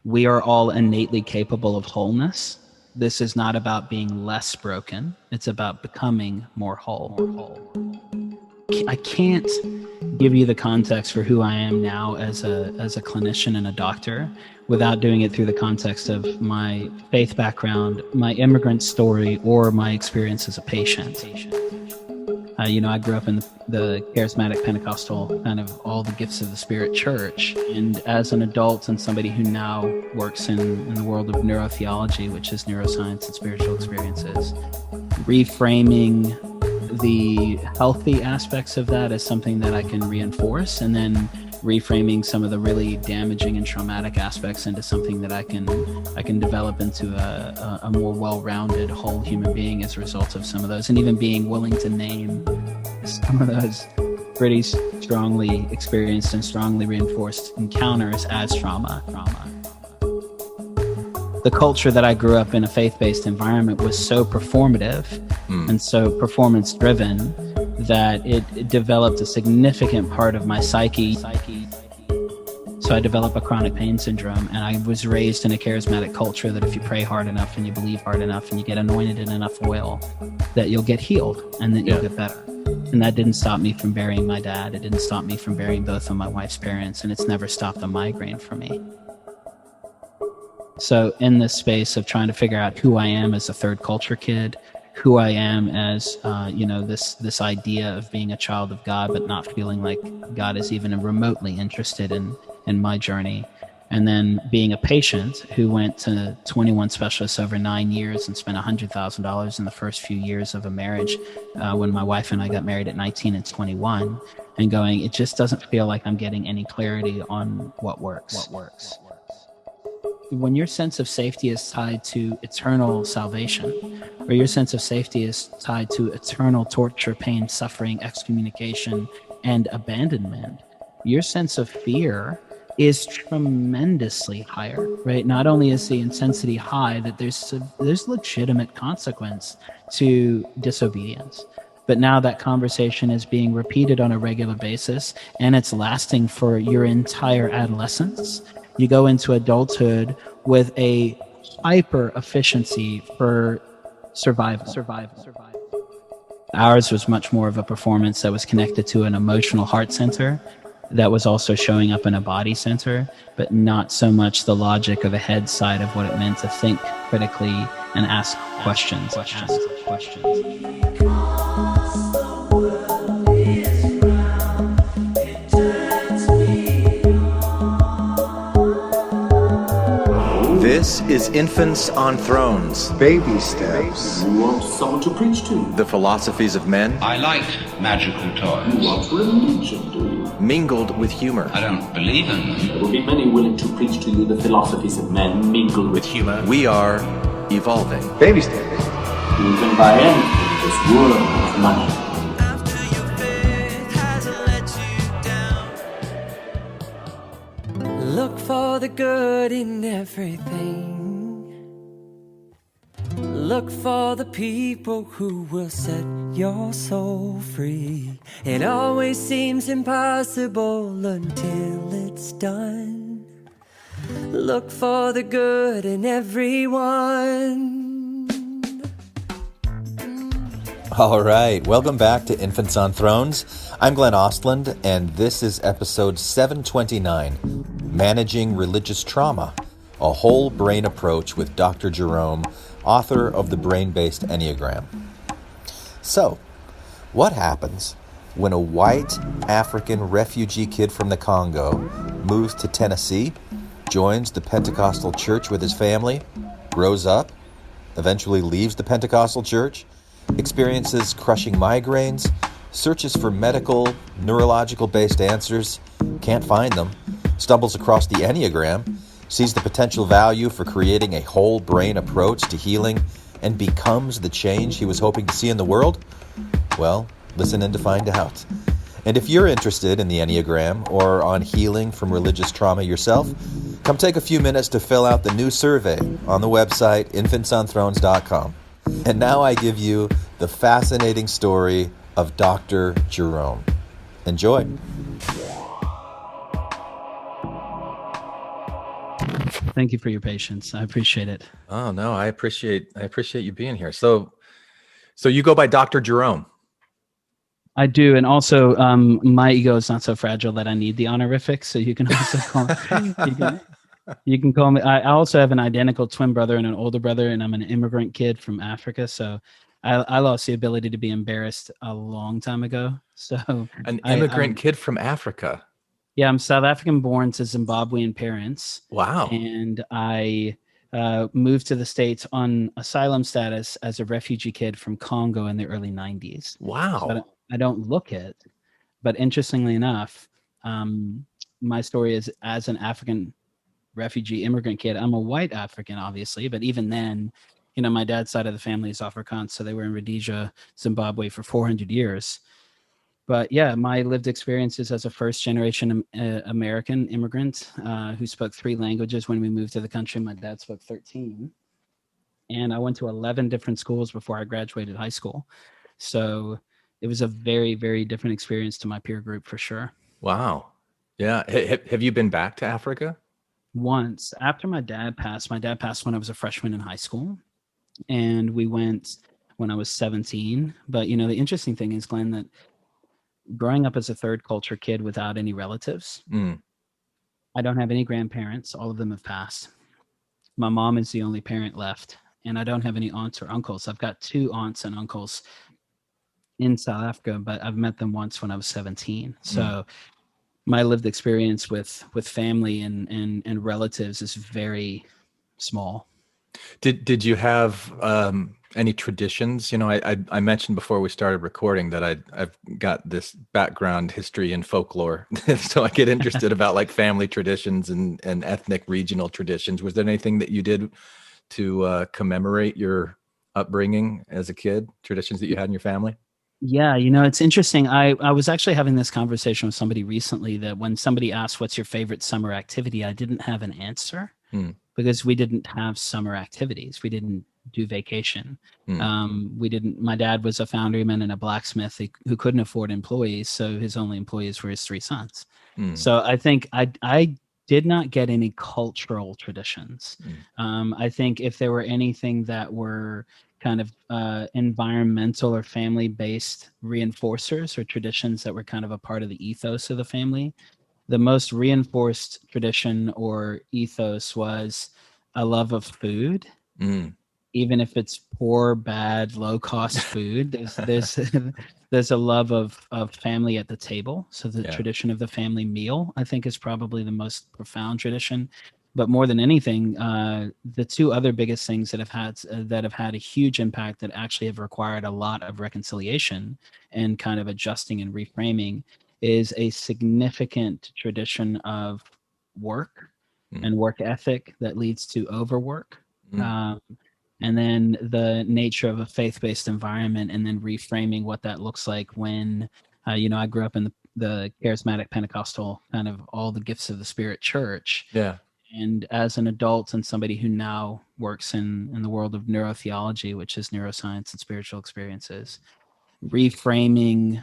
We are all innately capable of wholeness. This is not about being less broken. It's about becoming more whole. I can't give you the context for who I am now as a clinician and a doctor without doing it through the context of my faith background, my immigrant story, or my experience as a patient. I grew up in the charismatic Pentecostal, kind of all the gifts of the Spirit church. And as an adult and somebody who now works in the world of neurotheology, which is neuroscience and spiritual experiences, reframing the healthy aspects of that as something that I can reinforce, and then reframing some of the really damaging and traumatic aspects into something that I can develop into a more well-rounded whole human being as a result of some of those, and even being willing to name some of those pretty strongly experienced and strongly reinforced encounters as trauma. The culture that I grew up in, a faith-based environment, was so performative and so performance-driven that it developed a significant part of my psyche. So I developed a chronic pain syndrome, and I was raised in a charismatic culture that if you pray hard enough and you believe hard enough and you get anointed in enough oil, that you'll get healed and that you'll get better. And that didn't stop me from burying my dad. It didn't stop me from burying both of my wife's parents, and it's never stopped a migraine for me. So in this space of trying to figure out who I am as a third culture kid, who I am as, this idea of being a child of God, but not feeling like God is even remotely interested in my journey. And then being a patient who went to 21 specialists over 9 years and spent $100,000 in the first few years of a marriage when my wife and I got married at 19 and 21, and going, it just doesn't feel like I'm getting any clarity on what works. When your sense of safety is tied to eternal salvation, or your sense of safety is tied to eternal torture, pain, suffering, excommunication, and abandonment, your sense of fear is tremendously higher, right? Not only is the intensity high, that there's legitimate consequence to disobedience, but now that conversation is being repeated on a regular basis, and it's lasting for your entire adolescence. You go into adulthood with a hyper efficiency for survival. Ours was much more of a performance that was connected to an emotional heart center that was also showing up in a body center, but not so much the logic or the head side of what it meant to think critically and ask questions. This is Infants on Thrones. Baby steps. You want someone to preach to you. The philosophies of men. I like magical toys. You want religion, do you? Mingled with humor. I don't believe in them. There will be many willing to preach to you the philosophies of men mingled with humor. We are evolving. Baby steps. You can buy anything in this world of money. Look for the good in everything. Look for the people who will set your soul free. It always seems impossible until it's done. Look for the good in everyone. All right, welcome back to Infants on Thrones. I'm Glenn Ostland, and this is episode 729, Managing Religious Trauma, a whole brain approach with Dr. Jerome, author of the brain-based enneagram. So, what happens when a white African refugee kid from the Congo moves to Tennessee, joins the Pentecostal church with his family, grows up, eventually leaves the Pentecostal church, experiences crushing migraines, searches for medical-neurological-based answers, can't find them, stumbles across the enneagram, sees the potential value for creating a whole brain approach to healing, and becomes the change he was hoping to see in the world? Well, listen in to find out. And if you're interested in the enneagram or on healing from religious trauma yourself, come take a few minutes to fill out the new survey on the website infantsonthrones.com. And now I give you the fascinating story of Dr. Jerome. Enjoy. Thank you for your patience. I appreciate it. Oh no, I appreciate you being here. So you go by Dr. Jerome. I do, and also my ego is not so fragile that I need the honorific. So you can also call you can call me. I also have an identical twin brother and an older brother, and I'm an immigrant kid from Africa. So I lost the ability to be embarrassed a long time ago. So An immigrant kid from Africa. Yeah, I'm South African born to Zimbabwean parents. Wow. And I moved to the States on asylum status as a refugee kid from Congo in the early 90s. Wow. So I don't look it. But interestingly enough, my story is as an African refugee immigrant kid. I'm a white African, obviously, but even then, my dad's side of the family is Afrikaans, so they were in Rhodesia, Zimbabwe for 400 years. But yeah, my lived experiences as a first generation American immigrant who spoke 3 languages when we moved to the country. My dad spoke 13. And I went to 11 different schools before I graduated high school. So it was a very, very different experience to my peer group for sure. Wow. Yeah. Have you been back to Africa? Once. After my dad passed when I was a freshman in high school. And we went when I was 17. But, the interesting thing is, Glenn, that growing up as a third culture kid without any relatives, I don't have any grandparents. All of them have passed. My mom is the only parent left, and I don't have any aunts or uncles. I've got 2 aunts and uncles in South Africa, but I've met them once when I was 17. So my lived experience with family and relatives is very small. Did you have any traditions? I mentioned before we started recording that I've got this background history in folklore, so I get interested about like family traditions and ethnic regional traditions. Was there anything that you did to commemorate your upbringing as a kid? Traditions that you had in your family? Yeah, it's interesting. I was actually having this conversation with somebody recently that when somebody asked, "What's your favorite summer activity?" I didn't have an answer. Because we didn't have summer activities. We didn't do vacation. My dad was a foundryman and a blacksmith who couldn't afford employees. So his only employees were his 3 sons. So I think I did not get any cultural traditions. I think if there were anything that were kind of environmental or family-based reinforcers or traditions that were kind of a part of the ethos of the family, the most reinforced tradition or ethos was a love of food, even if it's poor, bad, low-cost food. There's a love of family at the table. So the tradition of the family meal, I think, is probably the most profound tradition. But more than anything, the 2 other biggest things that have had a huge impact that actually have required a lot of reconciliation and kind of adjusting and reframing is a significant tradition of work and work ethic that leads to overwork. And then the nature of a faith-based environment, and then reframing what that looks like when, I grew up in the charismatic Pentecostal kind of all the gifts of the Spirit church. Yeah. And as an adult and somebody who now works in the world of neurotheology, which is neuroscience and spiritual experiences, reframing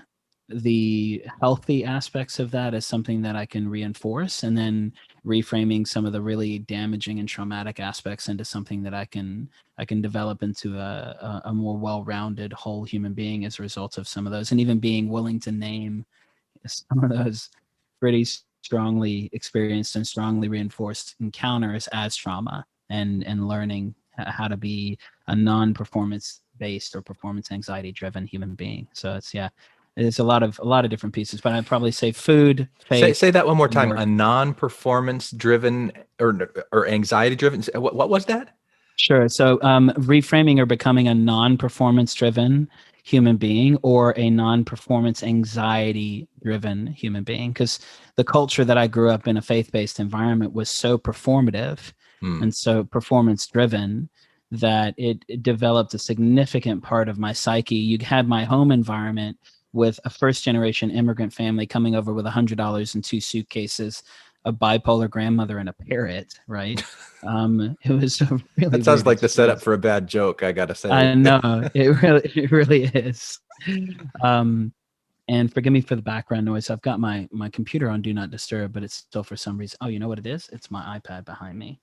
the healthy aspects of that as something that I can reinforce, and then reframing some of the really damaging and traumatic aspects into something that I can develop into a more well-rounded whole human being as a result of some of those, and even being willing to name some of those pretty strongly experienced and strongly reinforced encounters as trauma, and learning how to be a non-performance based or performance anxiety driven human being. So it's a lot of different pieces, but I'd probably say food, faith. Say that one more time. A non-performance driven or anxiety driven. What was that? Sure. So reframing or becoming a non-performance driven human being or a non-performance anxiety driven human being, because the culture that I grew up in, a faith-based environment, was so performative and so performance driven that it developed a significant part of my psyche. You had my home environment with a first generation immigrant family coming over with $100 and 2 suitcases, a bipolar grandmother, and a parrot, right? It was a really that sounds like the setup for a bad joke, I gotta say. I know, it really is. And forgive me for the background noise. I've got my computer on Do Not Disturb, but it's still for some reason. Oh, you know what it is? It's my iPad behind me.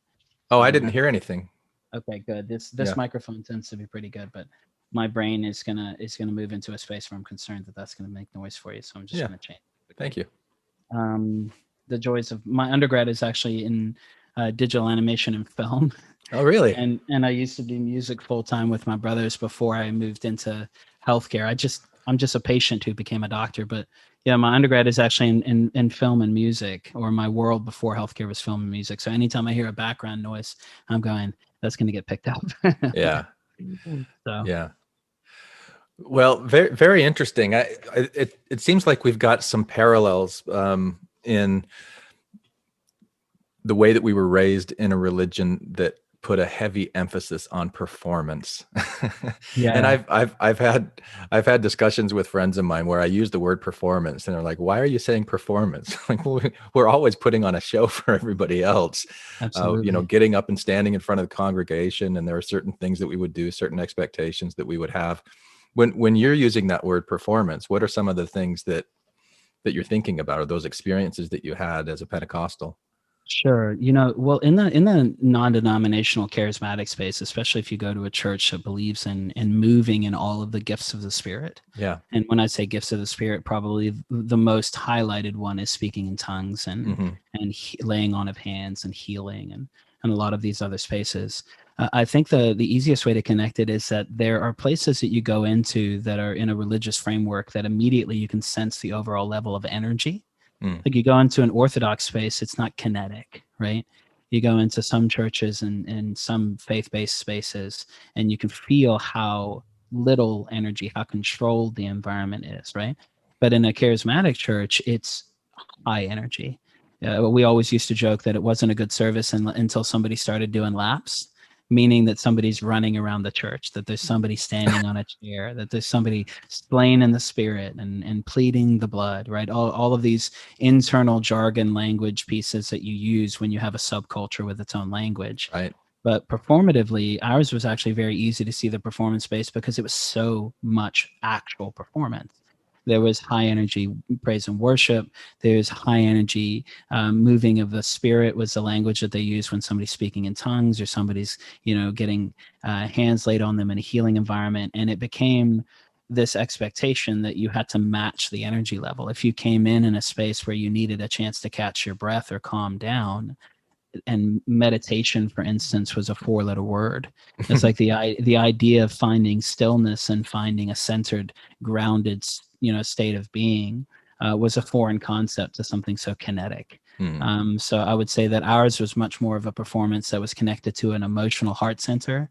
Oh, I didn't hear anything. Okay, good. This Yeah. microphone tends to be pretty good, but my brain is gonna move into a space where I'm concerned that that's gonna make noise for you. So I'm just Yeah. gonna change. Thank you. The joys of my undergrad is actually in digital animation and film, Oh, really? and I used to do music full time with my brothers before I moved into healthcare. I'm just a patient who became a doctor, but yeah, my undergrad is actually in film and music, or my world before healthcare was film and music. So anytime I hear a background noise, I'm going, that's going to get picked up. Yeah. So Yeah. Well, very, very interesting. It seems like we've got some parallels in the way that we were raised in a religion that put a heavy emphasis on performance. yeah, And I've had discussions with friends of mine where I use the word performance, and they're like, "Why are you saying performance?" Like, well, we're always putting on a show for everybody else. absolutely. Getting up and standing in front of the congregation, and there are certain things that we would do, certain expectations that we would have. When you're using that word performance, what are some of the things that you're thinking about, or those experiences that you had as a Pentecostal? Sure. Well, in the non-denominational charismatic space, especially if you go to a church that believes in moving in all of the gifts of the Spirit. Yeah. And when I say gifts of the Spirit, probably the most highlighted one is speaking in tongues and laying on of hands and healing and a lot of these other spaces. I think the easiest way to connect it is that there are places that you go into that are in a religious framework that immediately you can sense the overall level of energy. Like you go into an Orthodox space, it's not kinetic, right? You go into some churches and some faith-based spaces, and you can feel how little energy, how controlled the environment is, right? But in a charismatic church, it's high energy. We always used to joke that it wasn't a good service until somebody started doing laps, meaning that somebody's running around the church, that there's somebody standing on a chair, that there's somebody slain in the spirit and pleading the blood, right? All of these internal jargon language pieces that you use when you have a subculture with its own language. Right. But performatively, ours was actually very easy to see the performance space because it was so much actual performance. There was high energy praise and worship. There's high energy moving of the spirit was the language that they use when somebody's speaking in tongues or somebody's, getting hands laid on them in a healing environment. And it became this expectation that you had to match the energy level. If you came in a space where you needed a chance to catch your breath or calm down, and meditation, for instance, was a 4-letter word. It's like the idea of finding stillness and finding a centered, grounded, state of being was a foreign concept to something so kinetic. So I would say that ours was much more of a performance that was connected to an emotional heart center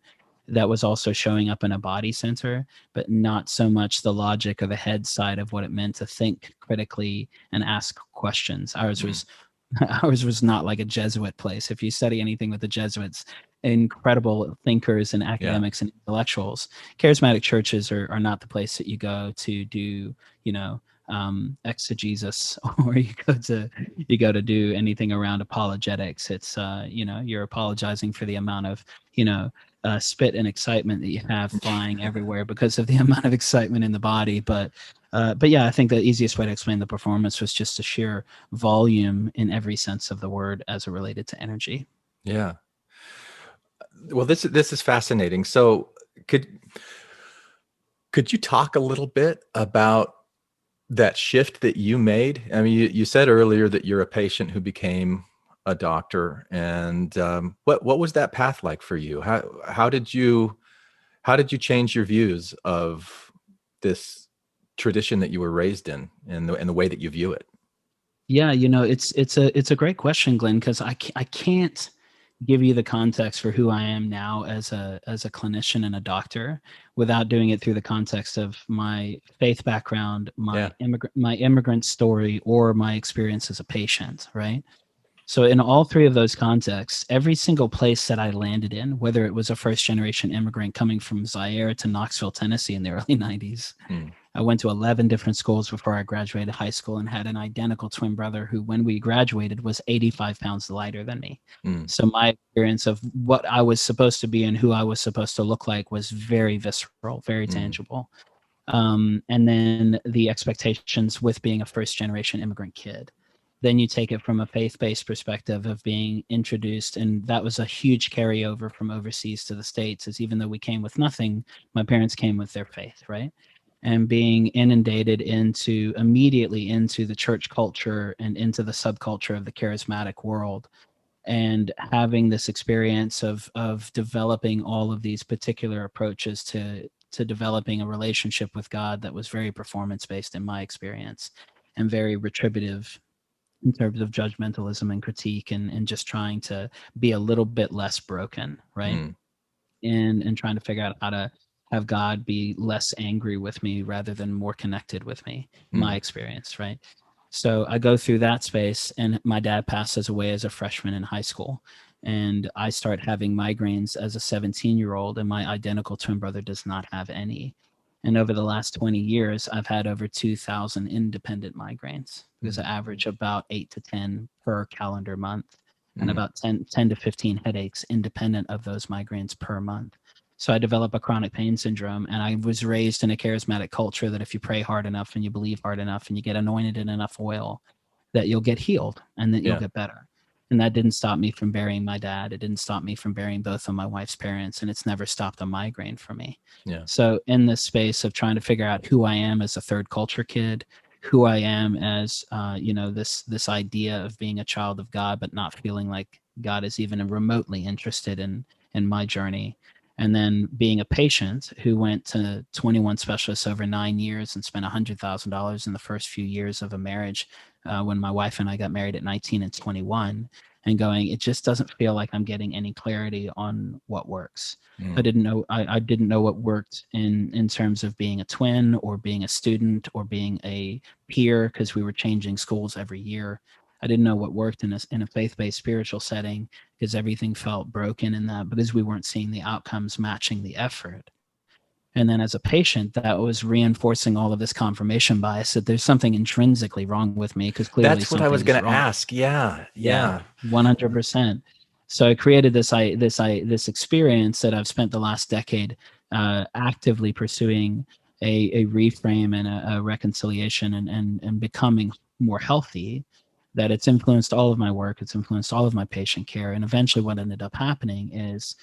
that was also showing up in a body center, but not so much the logic or the head side of what it meant to think critically and ask questions. Ours was not like a Jesuit place. If you study anything with the Jesuits, incredible thinkers and academics and intellectuals, charismatic churches are not the place that you go to do, exegesis, or you go to do anything around apologetics. It's you're apologizing for the amount of spit and excitement that you have flying everywhere because of the amount of excitement in the body. But yeah, I think the easiest way to explain the performance was just a sheer volume in every sense of the word as it related to energy. Yeah. Well, this is fascinating. So could you talk a little bit about that shift that you made? I mean, you said earlier that you're a patient who became a doctor, and what was that path like for you? How did you change your views of this tradition that you were raised in, and the way that you view it? Yeah, it's a great question, Glenn, because I can't give you the context for who I am now as a clinician and a doctor without doing it through the context of my faith background, my immigrant story, or my experience as a patient, right? So in all three of those contexts, every single place that I landed in, whether it was a first generation immigrant coming from Zaire to Knoxville, Tennessee in the early 90s, I went to 11 different schools before I graduated high school and had an identical twin brother who, when we graduated, was 85 pounds lighter than me. So my experience of what I was supposed to be and who I was supposed to look like was very visceral, very tangible. And then the expectations with being a first generation immigrant kid. then you take it from a faith-based perspective of being introduced, and that was a huge carryover from overseas to the States, is even though we came with nothing, my parents came with their faith, right? And being inundated immediately into the church culture and into the subculture of the charismatic world, and having this experience of developing all of these particular approaches to developing a relationship with God that was very performance based in my experience, and very retributive in terms of judgmentalism and critique, and just trying to be a little bit less broken, right? And trying to figure out how to have God be less angry with me rather than more connected with me, my experience, right? So I go through that space, and my dad passes away as a freshman in high school. And I start having migraines as a 17-year-old, and my identical twin brother does not have any. And over the last 20 years, I've had over 2,000 independent migraines, because I average about 8 to 10 per calendar month, and about 10 to 15 headaches independent of those migraines per month. So I develop a chronic pain syndrome, and I was raised in a charismatic culture that if you pray hard enough and you believe hard enough and you get anointed in enough oil, that you'll get healed and that you'll get better. And that didn't stop me from burying my dad. It didn't stop me from burying both of my wife's parents, and it's never stopped a migraine for me. So in this space of trying to figure out who I am as a third culture kid, who I am as this idea of being a child of God, but not feeling like God is even remotely interested in my journey. And then being a patient who went to 21 specialists over 9 years and spent $100,000 in the first few years of a marriage, when my wife and I got married at 19 and 21, and going, it just doesn't feel like I'm getting any clarity on what works. I didn't know what worked in terms of being a twin, or being a student, or being a peer, because we were changing schools every year. I didn't know what worked in a faith-based spiritual setting, because everything felt broken in that, because we weren't seeing the outcomes matching the effort. And then as a patient, that was reinforcing all of this confirmation bias that there's something intrinsically wrong with me, because clearly That's what I was going to ask. Yeah. 100%. So I created this experience that I've spent the last decade actively pursuing a reframe and a reconciliation, and becoming more healthy. That it's influenced all of my work, it's influenced all of my patient care, and eventually what ended up happening is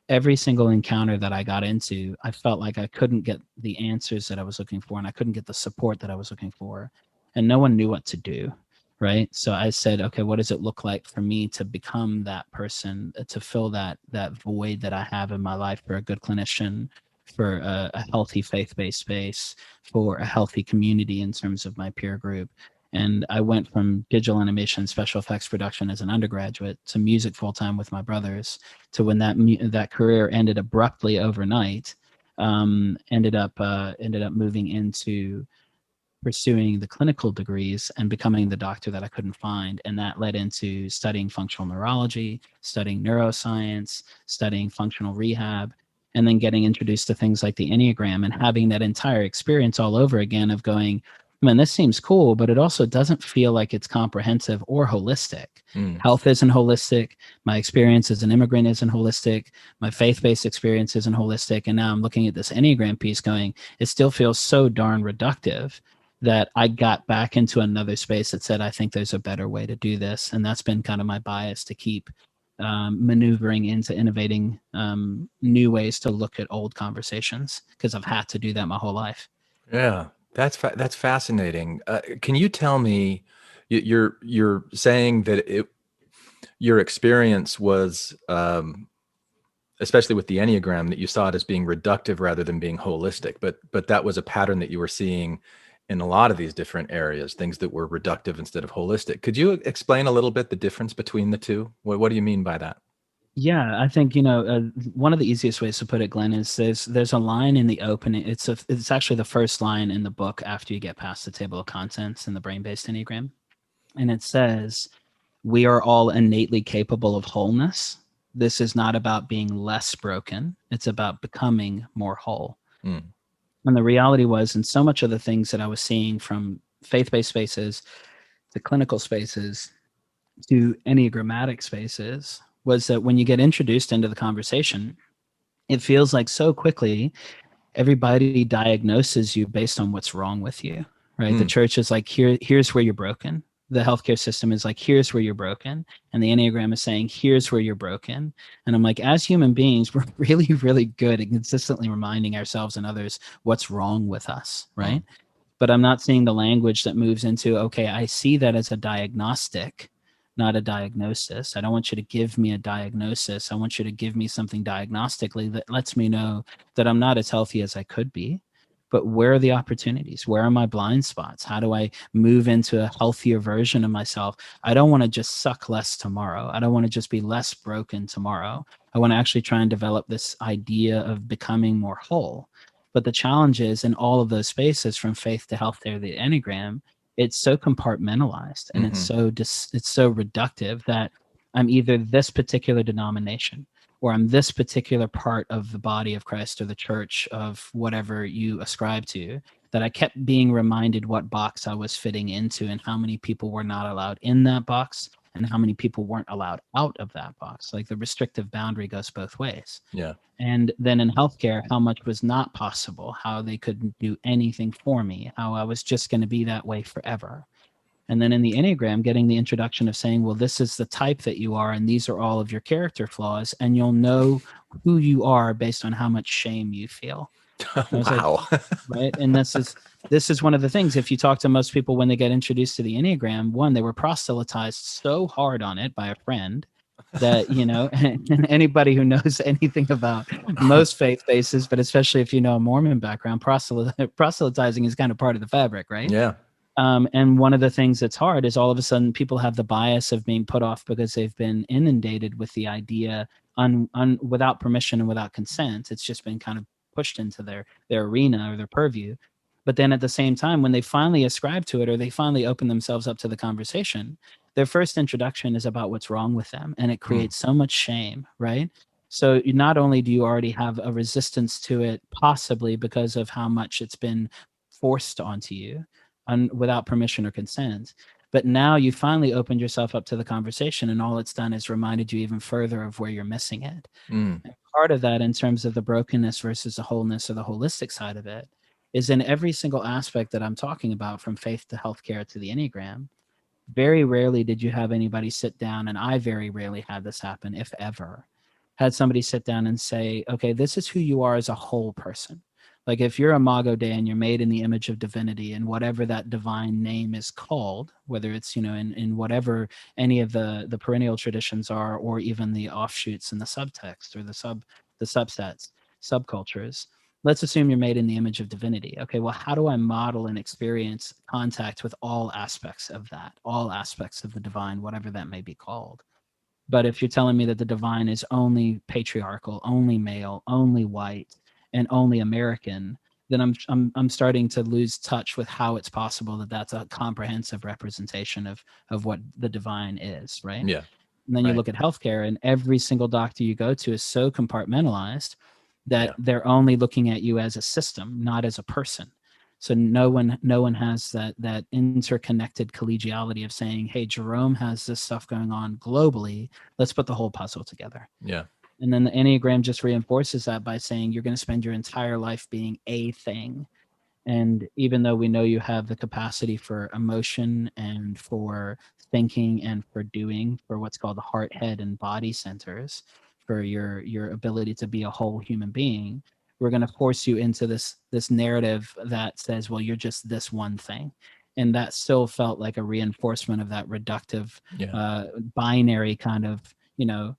every single encounter that I got into, I felt like I couldn't get the answers that I was looking for, and I couldn't get the support that I was looking for, and no one knew what to do. Right. So I said, okay, what does it look like for me to become that person, to fill that void that I have in my life, for a good clinician, for a healthy faith-based space, for a healthy community in terms of my peer group. And I went from digital animation, special effects production as an undergraduate, to music full-time with my brothers, to when that career ended abruptly overnight, ended up moving into pursuing the clinical degrees and becoming the doctor that I couldn't find. And that led into studying functional neurology, studying neuroscience, studying functional rehab, and then getting introduced to things like the enneagram, and having that entire experience all over again of going, man, this seems cool, but it also doesn't feel like it's comprehensive or holistic. Health isn't holistic. My experience as an immigrant isn't holistic. My faith-based experience isn't holistic. And now I'm looking at this enneagram piece going, it still feels so darn reductive, that I got back into another space that said, I think there's a better way to do this. And that's been kind of my bias, to keep maneuvering into innovating new ways to look at old conversations, because I've had to do that my whole life. Yeah, that's fascinating. Can you tell me, you're saying that your experience was, especially with the Enneagram, that you saw it as being reductive rather than being holistic, but that was a pattern that you were seeing in a lot of these different areas, things that were reductive instead of holistic. Could you explain a little bit the difference between the two? What do you mean by that? Yeah, I think, one of the easiest ways to put it, Glenn, is there's a line in the opening. It's actually the first line in the book after you get past the table of contents in the brain-based Enneagram. And it says, we are all innately capable of wholeness. This is not about being less broken. It's about becoming more whole. And the reality was, in so much of the things that I was seeing, from faith-based spaces to clinical spaces to enneagrammatic spaces, was that when you get introduced into the conversation, it feels like so quickly everybody diagnoses you based on what's wrong with you, right? The church is like, here's where you're broken. the healthcare system is like, here's where you're broken. And the Enneagram is saying, here's where you're broken. And I'm like, as human beings, we're really, really good at consistently reminding ourselves and others what's wrong with us, right? But I'm not seeing the language that moves into, okay, I see that as a diagnostic, not a diagnosis. I don't want you to give me a diagnosis. I want you to give me something diagnostically that lets me know that I'm not as healthy as I could be. But where are the opportunities? Where are my blind spots? How do I move into a healthier version of myself? I don't want to just suck less tomorrow. I don't want to just be less broken tomorrow. I want to actually try and develop this idea of becoming more whole. But the challenge is in all of those spaces, from faith to healthcare, the Enneagram, it's so compartmentalized and it's so reductive that I'm either this particular denomination, or I'm this particular part of the body of Christ or the church of whatever you ascribe to, that I kept being reminded what box I was fitting into and how many people were not allowed in that box and how many people weren't allowed out of that box. Like the restrictive boundary goes both ways. Yeah. And then in healthcare, how much was not possible, how they couldn't do anything for me, how I was just going to be that way forever. And then in the Enneagram, getting the introduction of saying, well, this is the type that you are, and these are all of your character flaws, and you'll know who you are based on how much shame you feel. Wow. Like, right. And this is one of the things. If you talk to most people when they get introduced to the Enneagram, one, they were proselytized so hard on it by a friend that, you know, and anybody who knows anything about most faith bases, but especially if you know a Mormon background, proselytizing is kind of part of the fabric, right? Yeah. And one of the things that's hard is all of a sudden people have the bias of being put off because they've been inundated with the idea without permission and without consent. It's just been kind of pushed into their arena or their purview. But then at the same time, when they finally ascribe to it or they finally open themselves up to the conversation, their first introduction is about what's wrong with them. And it creates so much shame, right? So not only do you already have a resistance to it, possibly because of how much it's been forced onto you, without permission or consent. But now you finally opened yourself up to the conversation, and all it's done is reminded you even further of where you're missing it. And part of that, in terms of the brokenness versus the wholeness or the holistic side of it, is in every single aspect that I'm talking about, from faith to healthcare to the Enneagram. Very rarely did you have anybody sit down, and I very rarely had this happen, if ever, had somebody sit down and say, okay, this is who you are as a whole person. Like if you're Imago Dei and you're made in the image of divinity, and whatever that divine name is called, whether it's, you know, in whatever any of the perennial traditions are, or even the offshoots and the subtext or the subsets, subcultures, let's assume you're made in the image of divinity. Okay, well, how do I model and experience contact with all aspects of that, all aspects of the divine, whatever that may be called? But if you're telling me that the divine is only patriarchal, only male, only white, and only American, then I'm starting to lose touch with how it's possible that that's a comprehensive representation of what the divine is, right? Yeah. And then you look at healthcare, and every single doctor you go to is so compartmentalized that they're only looking at you as a system, not as a person. So no one has that interconnected collegiality of saying, hey, Jerome has this stuff going on globally. Let's put the whole puzzle together. Yeah. And then the Enneagram just reinforces that by saying you're going to spend your entire life being a thing. And even though we know you have the capacity for emotion and for thinking and for doing, for what's called the heart, head, and body centers, for your ability to be a whole human being, we're going to force you into this narrative that says, well, you're just this one thing. And that still felt like a reinforcement of that reductive, binary kind of, you know,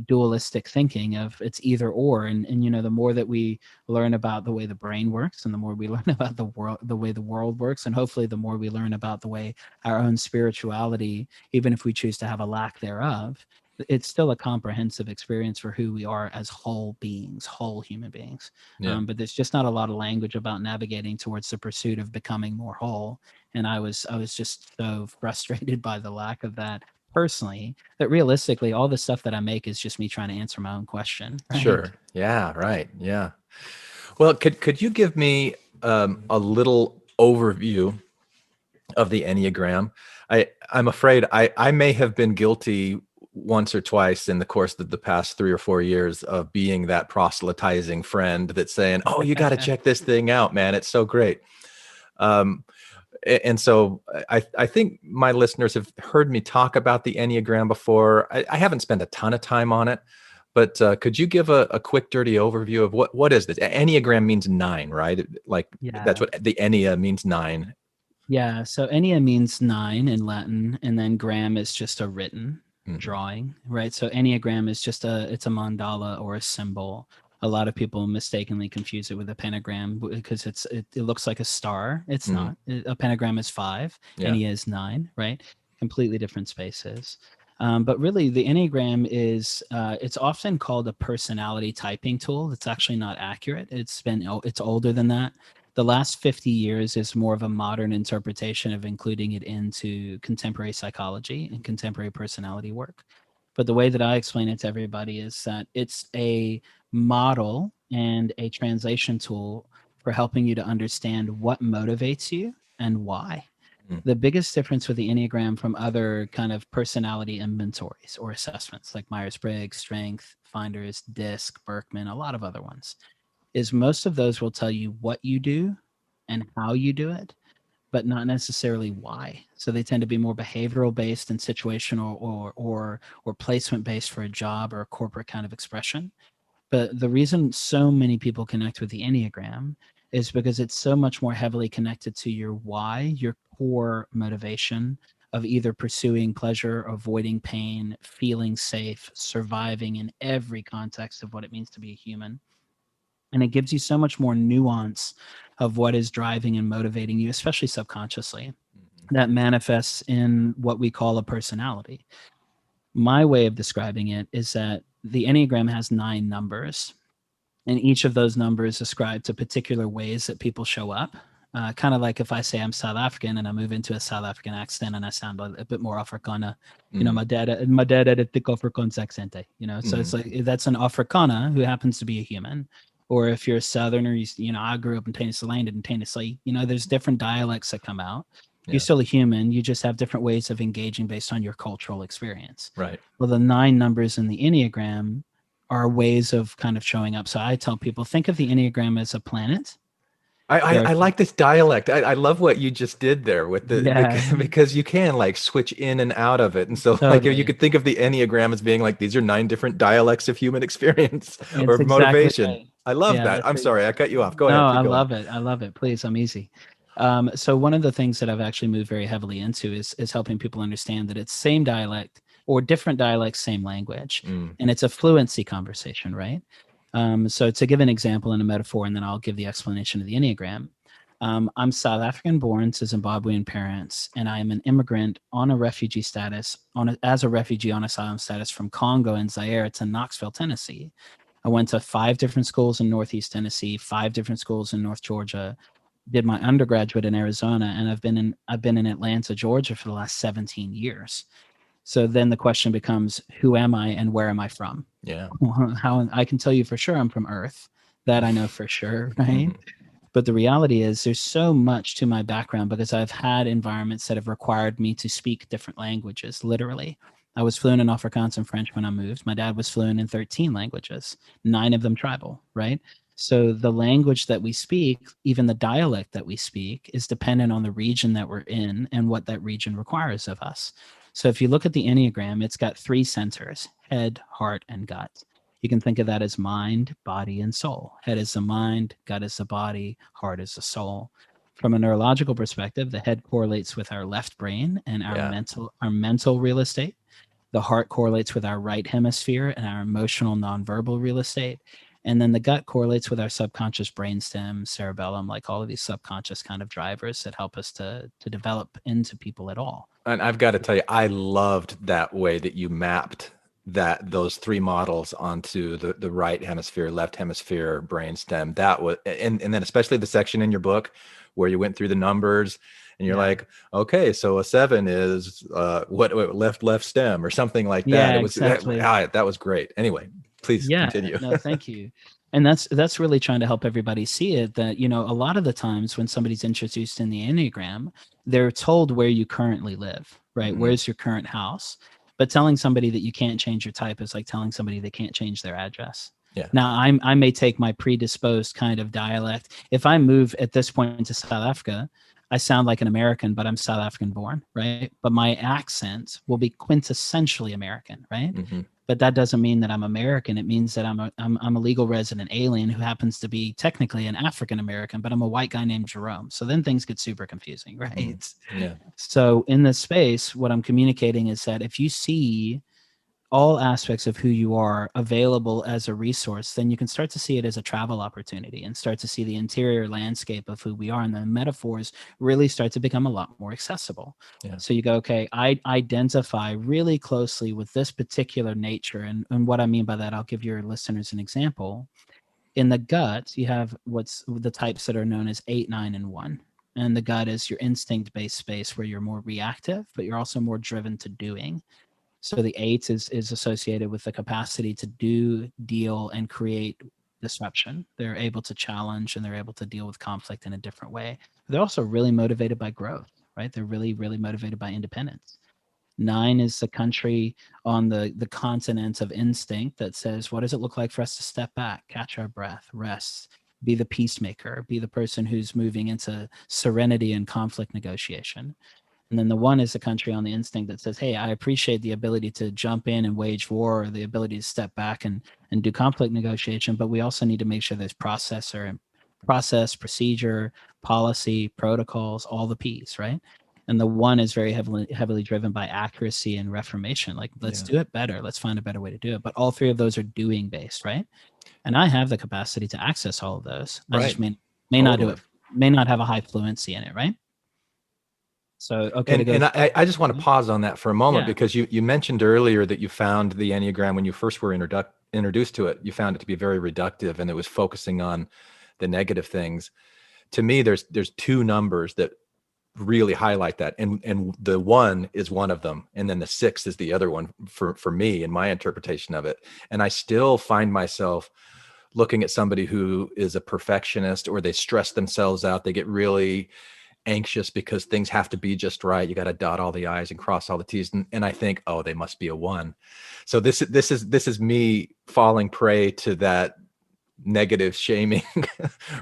dualistic thinking of it's either or. And you know, the more that we learn about the way the brain works, and the more we learn about the way the world works, and hopefully the more we learn about the way our own spirituality, even if we choose to have a lack thereof, it's still a comprehensive experience for who we are as whole beings, whole human beings. But there's just not a lot of language about navigating towards the pursuit of becoming more whole. And I was just so frustrated by the lack of that personally, that realistically all the stuff that I make is just me trying to answer my own question. Right? Sure. Yeah. Right. Yeah. Well, could you give me a little overview of the Enneagram? I'm afraid I may have been guilty once or twice in the course of the past 3 or 4 years of being that proselytizing friend that's saying, oh, you got to check this thing out, man. It's so great. And so I think my listeners have heard me talk about the Enneagram before. I haven't spent a ton of time on it, but could you give a quick, dirty overview of what is this? Enneagram means 9, right? Like that's what the Ennea means, 9. Yeah. So Ennea means 9 in Latin, and then gram is just a written drawing, right? So Enneagram is just it's a mandala or a symbol. A lot of people mistakenly confuse it with a pentagram because it looks like a star. It's not. A pentagram is 5. Yeah. Ennea is 9, right? Completely different spaces. But really, the Enneagram is it's often called a personality typing tool. It's actually not accurate. It's older than that. The last 50 years is more of a modern interpretation of including it into contemporary psychology and contemporary personality work. But the way that I explain it to everybody is that it's a model and a translation tool for helping you to understand what motivates you and why. The biggest difference with the Enneagram from other kind of personality inventories or assessments like Myers-Briggs, Strength, Finders, DISC, Berkman, a lot of other ones, is most of those will tell you what you do and how you do it, but not necessarily why. So they tend to be more behavioral based and situational or placement based for a job or a corporate kind of expression. But the reason so many people connect with the Enneagram is because it's so much more heavily connected to your why, your core motivation of either pursuing pleasure, avoiding pain, feeling safe, surviving in every context of what it means to be a human. And it gives you so much more nuance of what is driving and motivating you, especially subconsciously, that manifests in what we call a personality. My way of describing it is that the Enneagram has 9 numbers, and each of those numbers ascribe to particular ways that people show up. Kind of like if I say I'm South African and I move into a South African accent and I sound a bit more Afrikaner, you know, my dad had a thick Afrikaans accent, so it's like that's an Afrikaner who happens to be a human. Or if you're a Southerner, I grew up in Tennessee, in Tennessee, there's different dialects that come out. Yeah. You're still a human. You just have different ways of engaging based on your cultural experience. Right. Well, the 9 numbers in the Enneagram are ways of kind of showing up. So I tell people, think of the Enneagram as a planet. I like this dialect. I love what you just did there with because you can like switch in and out of it. And so like if you could think of the Enneagram as being like, these are 9 different dialects of human experience or motivation. Right. I love that. I'm sorry, I cut you off. Go ahead. No, I love it. I love it. Please, I'm easy. So one of the things that I've actually moved very heavily into is helping people understand that it's same dialect or different dialects, same language. And it's a fluency conversation, right? So to give an example and a metaphor, and then I'll give the explanation of the Enneagram. I'm South African born to Zimbabwean parents, and I am an immigrant on a refugee status, as a refugee on asylum status from Congo and Zaire to Knoxville, Tennessee. I went to 5 different schools in Northeast Tennessee, 5 different schools in North Georgia, did my undergraduate in Arizona, and I've been in Atlanta, Georgia for the last 17 years. So then the question becomes, who am I and where am I from? Yeah. How I can tell you for sure I'm from Earth. That I know for sure, right? But the reality is there's so much to my background because I've had environments that have required me to speak different languages, literally. I was fluent in Afrikaans and French when I moved. My dad was fluent in 13 languages, 9 of them tribal, right? So the language that we speak, even the dialect that we speak, is dependent on the region that we're in and what that region requires of us. So if you look at the Enneagram, it's got 3 centers: head, heart, and gut. You can think of that as mind, body, and soul. Head is the mind, gut is the body, heart is the soul. From a neurological perspective, the head correlates with our left brain and our mental real estate. The heart correlates with our right hemisphere and our emotional nonverbal real estate. And then the gut correlates with our subconscious brainstem, cerebellum, like all of these subconscious kind of drivers that help us to develop into people at all. And I've got to tell you, I loved that way that you mapped those 3 models onto the right hemisphere, left hemisphere, brainstem. That was, and then especially the section in your book where you went through the numbers and you're like, okay, so a 7 is what left stem or something like that. Yeah, it was exactly. that was great. Anyway, please continue. No, thank you. And that's really trying to help everybody see it, that, a lot of the times when somebody's introduced in the Enneagram, they're told where you currently live, right? Where's your current house? But telling somebody that you can't change your type is like telling somebody they can't change their address. Yeah. Now, I may take my predisposed kind of dialect. If I move at this point to South Africa, I sound like an American, but I'm South African born, right? But my accent will be quintessentially American, right? Mm-hmm. But that doesn't mean that I'm American. It means that I'm a legal resident alien who happens to be technically an African American, but I'm a white guy named Jerome. So then things get super confusing, right? Yeah. So in this space, what I'm communicating is that if you see all aspects of who you are available as a resource, then you can start to see it as a travel opportunity and start to see the interior landscape of who we are. And the metaphors really start to become a lot more accessible. Yeah. So you go, okay, I identify really closely with this particular nature. And what I mean by that, I'll give your listeners an example. In the gut, you have what's the types that are known as 8, 9, and 1. And the gut is your instinct-based space where you're more reactive, but you're also more driven to doing. So the 8 is associated with the capacity to do, deal, and create disruption. They're able to challenge and they're able to deal with conflict in a different way. They're also really motivated by growth, right? They're really, really motivated by independence. 9 is the country on the continent of instinct that says, what does it look like for us to step back, catch our breath, rest, be the peacemaker, be the person who's moving into serenity and conflict negotiation. And then the 1 is the country on the instinct that says, hey, I appreciate the ability to jump in and wage war, or the ability to step back and do conflict negotiation, but we also need to make sure there's process, procedure, policy, protocols, all the P's, right? And the 1 is very heavily driven by accuracy and reformation. Like, let's do it better. Let's find a better way to do it. But all 3 of those are doing based, right? And I have the capacity to access all of those. I just may not do it, may not have a high fluency in it, right? So, okay. And I just want to pause on that for a moment, because you mentioned earlier that you found the Enneagram when you first were introduced to it, you found it to be very reductive and it was focusing on the negative things. To me, there's 2 numbers that really highlight that. And the 1 is one of them. And then the 6 is the other one for me in my interpretation of it. And I still find myself looking at somebody who is a perfectionist, or they stress themselves out. They get really anxious because things have to be just right. You got to dot all the I's and cross all the T's. And I think, oh, they must be a 1. So this is me falling prey to that negative, shaming,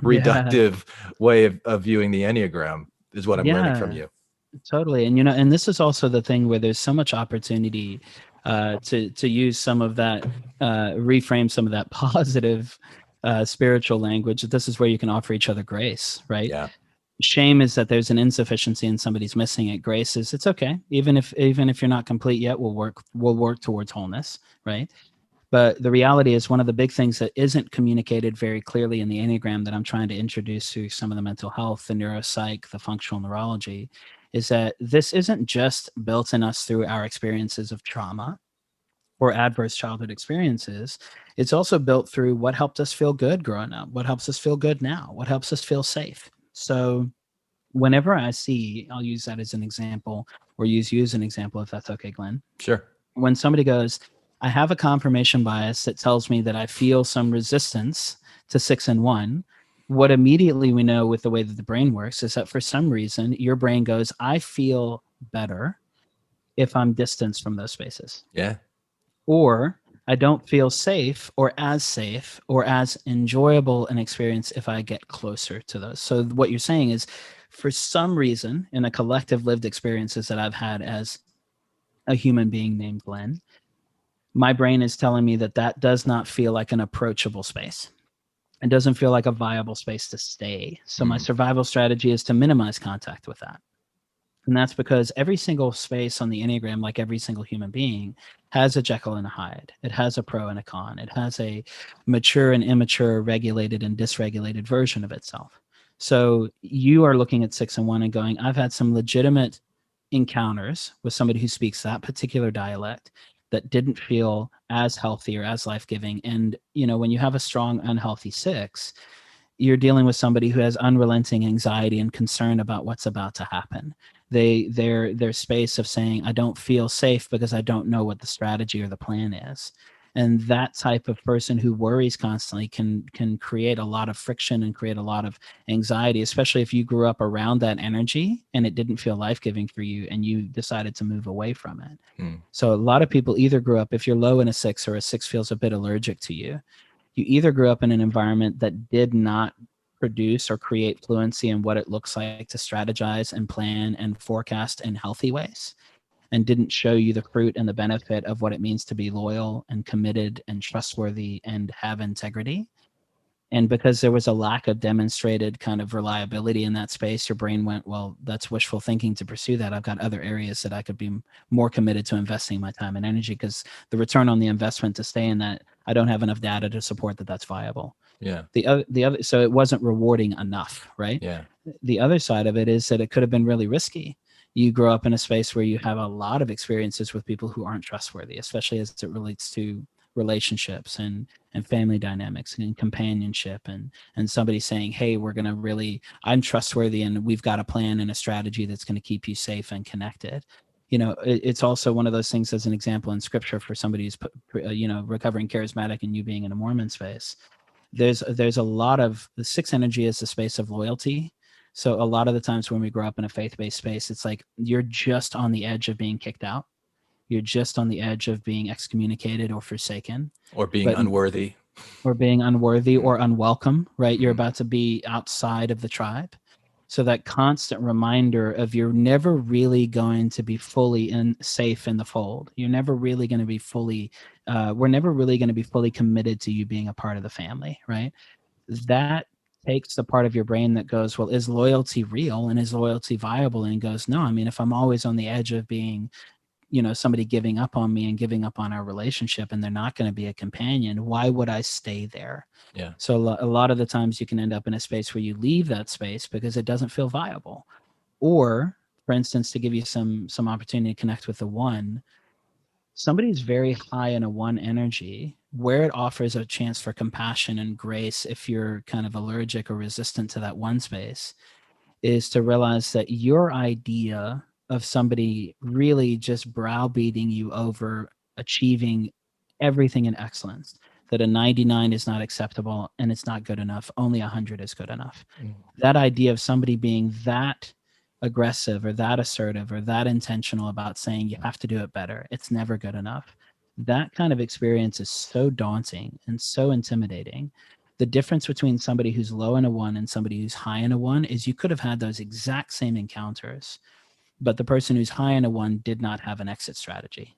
reductive way of viewing the Enneagram, is what I'm learning from you. Totally. And, and this is also the thing where there's so much opportunity to use some of that, reframe some of that positive spiritual language. This is where you can offer each other grace, right? Yeah. Shame is that there's an insufficiency and somebody's missing it. Grace is, it's okay. Even if you're not complete yet, we'll work towards wholeness, right? But the reality is, one of the big things that isn't communicated very clearly in the Enneagram that I'm trying to introduce through some of the mental health, the neuropsych, the functional neurology, is that this isn't just built in us through our experiences of trauma or adverse childhood experiences. It's also built through what helped us feel good growing up, what helps us feel good now, what helps us feel safe. So whenever I see, I'll use that as an example, or use you as an example, if that's okay, Glenn. Sure. When somebody goes, I have a confirmation bias that tells me that I feel some resistance to 6 and 1, what immediately we know with the way that the brain works is that for some reason, your brain goes, I feel better if I'm distanced from those spaces. Yeah. Or I don't feel safe or as enjoyable an experience if I get closer to those. So what you're saying is, for some reason, in a collective lived experiences that I've had as a human being named Glenn, my brain is telling me that does not feel like an approachable space. It doesn't feel like a viable space to stay. So my survival strategy is to minimize contact with that. And that's because every single space on the Enneagram, like every single human being, has a Jekyll and a Hyde. It has a pro and a con. It has a mature and immature, regulated and dysregulated version of itself. So you are looking at 6 and 1 and going, I've had some legitimate encounters with somebody who speaks that particular dialect that didn't feel as healthy or as life-giving. And, when you have a strong, unhealthy 6, you're dealing with somebody who has unrelenting anxiety and concern about what's about to happen. Their space of saying, I don't feel safe because I don't know what the strategy or the plan is. And that type of person who worries constantly can create a lot of friction and create a lot of anxiety, especially if you grew up around that energy and it didn't feel life-giving for you and you decided to move away from it. So a lot of people either grew up, if you're low in a 6 or a 6 feels a bit allergic to you, you either grew up in an environment that did not produce or create fluency in what it looks like to strategize and plan and forecast in healthy ways, and didn't show you the fruit and the benefit of what it means to be loyal and committed and trustworthy and have integrity. And because there was a lack of demonstrated kind of reliability in that space, your brain went, well, that's wishful thinking to pursue that. I've got other areas that I could be more committed to investing my time and energy, because the return on the investment to stay in that, I don't have enough data to support that that's viable. Yeah. The other, so it wasn't rewarding enough, right? Yeah. The other side of it is that it could have been really risky. You grow up in a space where you have a lot of experiences with people who aren't trustworthy, especially as it relates to relationships and family dynamics and companionship, and somebody saying, hey, I'm trustworthy and we've got a plan and a strategy that's going to keep you safe and connected. It's also one of those things, as an example in scripture, for somebody who's recovering charismatic and you being in a Mormon space. There's a lot of the sixth energy is the space of loyalty. So a lot of the times when we grow up in a faith-based space, it's like you're just on the edge of being kicked out. You're just on the edge of being excommunicated or forsaken. Or being unworthy. Or being unworthy or unwelcome, right? You're about to be outside of the tribe. So that constant reminder of you're never really going to be fully safe in the fold. You're never really going to be we're never really going to be fully committed to you being a part of the family, right? That takes the part of your brain that goes, well, is loyalty real and is loyalty viable? And it goes, no, I mean, if I'm always on the edge of being somebody giving up on me and giving up on our relationship, and they're not going to be a companion, why would I stay there? Yeah. So a lot of the times you can end up in a space where you leave that space because it doesn't feel viable. Or, for instance, to give you some opportunity to connect with the one, somebody who's very high in a one energy, where it offers a chance for compassion and grace, if you're kind of allergic or resistant to that one space, is to realize that your idea of somebody really just browbeating you over achieving everything in excellence, that a 99 is not acceptable and it's not good enough, only 100 is good enough. That idea of somebody being that aggressive or that assertive or that intentional about saying you have to do it better, it's never good enough, that kind of experience is so daunting and so intimidating. The difference between somebody who's low in a one and somebody who's high in a one is you could have had those exact same encounters, but the person who's high in a one did not have an exit strategy.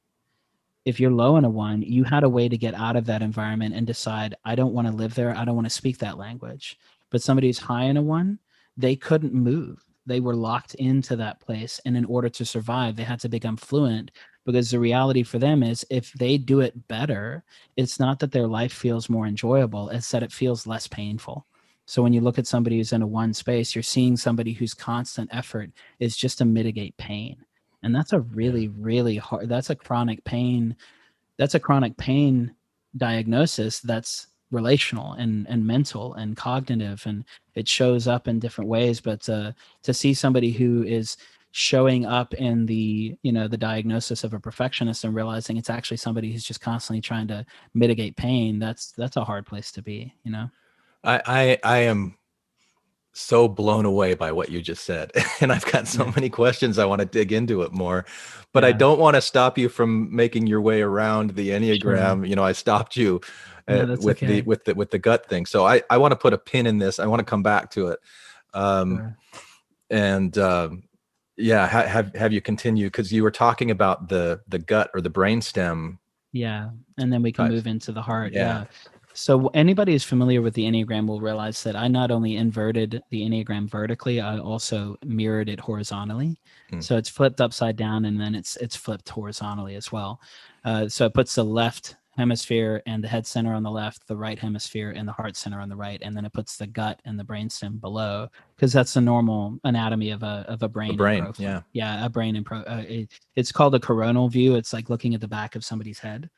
If you're low in a one, you had a way to get out of that environment and decide, I don't want to live there. I don't want to speak that language. But somebody who's high in a one, they couldn't move. They were locked into that place. And in order to survive, they had to become fluent, because the reality for them is if they do it better, it's not that their life feels more enjoyable, it's that it feels less painful. So when you look at somebody who's in a one space, you're seeing somebody whose constant effort is just to mitigate pain. And that's a really, really hard, that's a chronic pain diagnosis that's relational and mental and cognitive, and it shows up in different ways. But to see somebody who is showing up in the diagnosis of a perfectionist and realizing it's actually somebody who's just constantly trying to mitigate pain, that's a hard place to be. I am so blown away by what you just said, and I've got so many questions. I want to dig into it more, but I don't want to stop you from making your way around the enneagram. Sure. I stopped you with the gut thing, so I want to put a pin in this. I want to come back to it. Sure. And have you continue, because you were talking about the gut or the brainstem. Yeah, and then we can move into the heart. Yeah. So anybody who's familiar with the Enneagram will realize that I not only inverted the Enneagram vertically, I also mirrored it horizontally. So it's flipped upside down, and then it's flipped horizontally as well. So it puts the left hemisphere and the head center on the left, the right hemisphere and the heart center on the right, and then it puts the gut and the brainstem below, because that's the normal anatomy of a brain. A brain. It's called a coronal view. It's like looking at the back of somebody's head.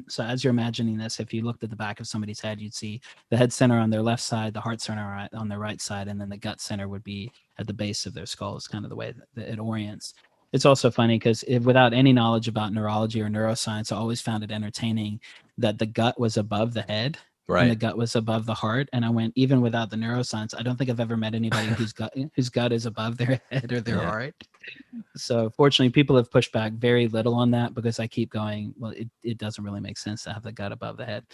So as you're imagining this, if you looked at the back of somebody's head, you'd see the head center on their left side, the heart center on their right side, and then the gut center would be at the base of their skull. Is kind of the way that it orients. It's also funny because without any knowledge about neurology or neuroscience, I always found it entertaining that the gut was above the head, right, and the gut was above the heart. And I went, even without the neuroscience, I don't think I've ever met anybody whose gut is above their head or their heart. So fortunately, people have pushed back very little on that, because I keep going, well, it doesn't really make sense to have the gut above the head.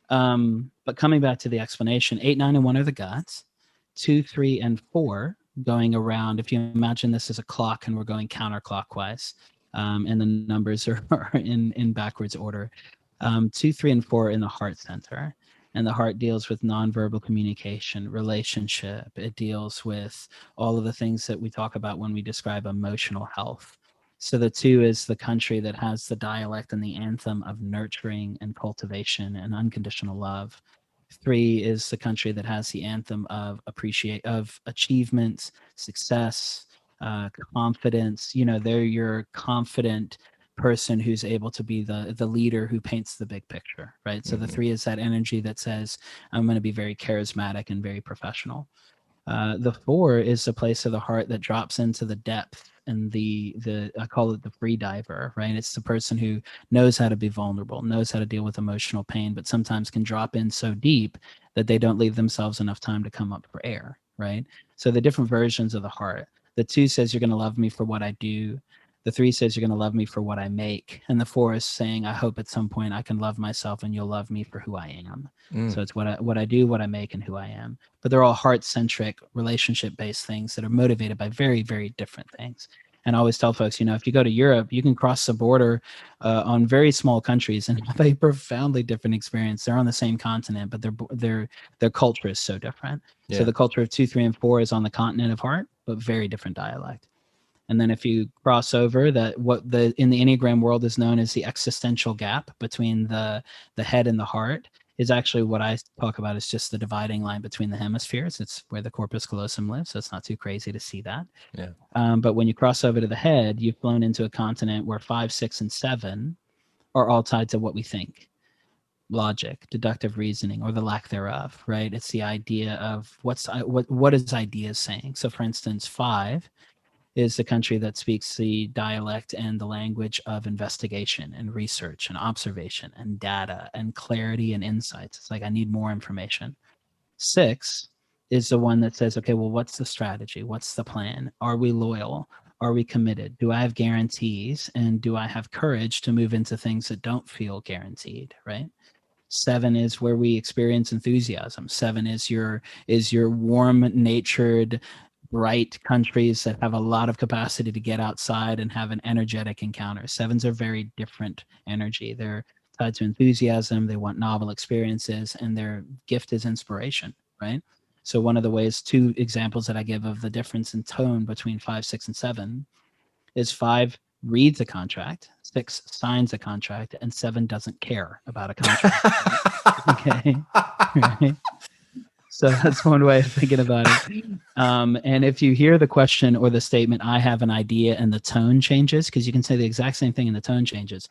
But coming back to the explanation, 8, 9, and 1 are the guts. 2, 3, and 4 going around. If you imagine this as a clock and we're going counterclockwise, and the numbers are in backwards order. 2, 3, and 4 in the heart center. And the heart deals with nonverbal communication, relationship. It deals with all of the things that we talk about when we describe emotional health. So the 2 is the country that has the dialect and the anthem of nurturing and cultivation and unconditional love. 3 is the country that has the anthem of achievements, success, confidence. They're your confident person who's able to be the leader who paints the big picture, right? So the 3 is that energy that says, I'm going to be very charismatic and very professional. The 4 is the place of the heart that drops into the depth, and the I call it the free diver, right? It's the person who knows how to be vulnerable, knows how to deal with emotional pain, but sometimes can drop in so deep that they don't leave themselves enough time to come up for air, right? So the different versions of the heart. The 2 says, you're going to love me for what I do. The 3 says, you're going to love me for what I make. And the 4 is saying, I hope at some point I can love myself and you'll love me for who I am. So it's what I do, what I make, and who I am. But they're all heart-centric, relationship-based things that are motivated by very, very different things. And I always tell folks, if you go to Europe, you can cross the border on very small countries and have a profoundly different experience. They're on the same continent, but their culture is so different. Yeah. So the culture of 2, 3, and 4 is on the continent of heart, but very different dialect. And then if you cross over, in the Enneagram world is known as the existential gap between the head and the heart, is actually what I talk about is just the dividing line between the hemispheres. It's where the corpus callosum lives, so it's not too crazy to see that. Yeah. But when you cross over to the head, you've flown into a continent where 5, 6, and 7 are all tied to what we think. Logic, deductive reasoning, or the lack thereof, right? It's the idea of what is ideas saying. So for instance, 5 is the country that speaks the dialect and the language of investigation and research and observation and data and clarity and insights. It's like, I need more information. 6 is the one that says, okay, well, what's the strategy? What's the plan? Are we loyal? Are we committed? Do I have guarantees? And do I have courage to move into things that don't feel guaranteed, right? 7 is where we experience enthusiasm. 7 is your warm-natured, bright countries that have a lot of capacity to get outside and have an energetic encounter. 7s are very different energy. They're tied to enthusiasm. They want novel experiences, and their gift is inspiration, right? So one of the ways, 2 examples that I give of the difference in tone between 5, 6, and 7 is 5 reads a contract, 6 signs a contract, and 7 doesn't care about a contract. Okay, right? So that's one way of thinking about it. And if you hear the question or the statement, I have an idea, and the tone changes, because you can say the exact same thing and the tone changes.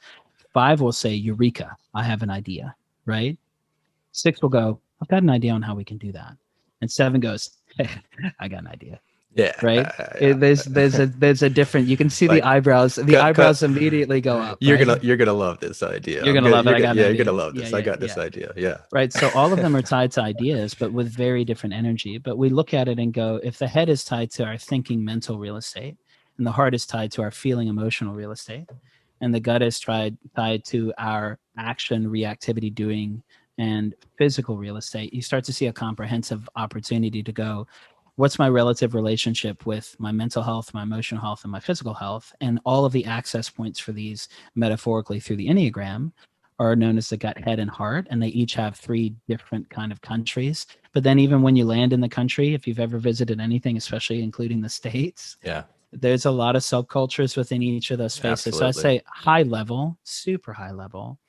5 will say, Eureka, I have an idea, right? 6 will go, I've got an idea on how we can do that. And 7 goes, hey, I got an idea. Yeah. Right. There's a different. You can see like, the eyebrows. The eyebrows immediately go up. You're gonna love this idea. You're gonna love it. You're gonna love this. I got this idea. Yeah. Right. So all of them are tied to ideas, but with very different energy. But we look at it and go, if the head is tied to our thinking, mental real estate, and the heart is tied to our feeling, emotional real estate, and the gut is tied to our action, reactivity, doing, and physical real estate, you start to see a comprehensive opportunity to go, what's my relative relationship with my mental health, my emotional health, and my physical health? And all of the access points for these metaphorically through the Enneagram are known as the gut, head, and heart. And they each have 3 different kind of countries. But then even when you land in the country, if you've ever visited anything, especially including the States, there's a lot of subcultures within each of those spaces. Absolutely. So I say high level, super high level.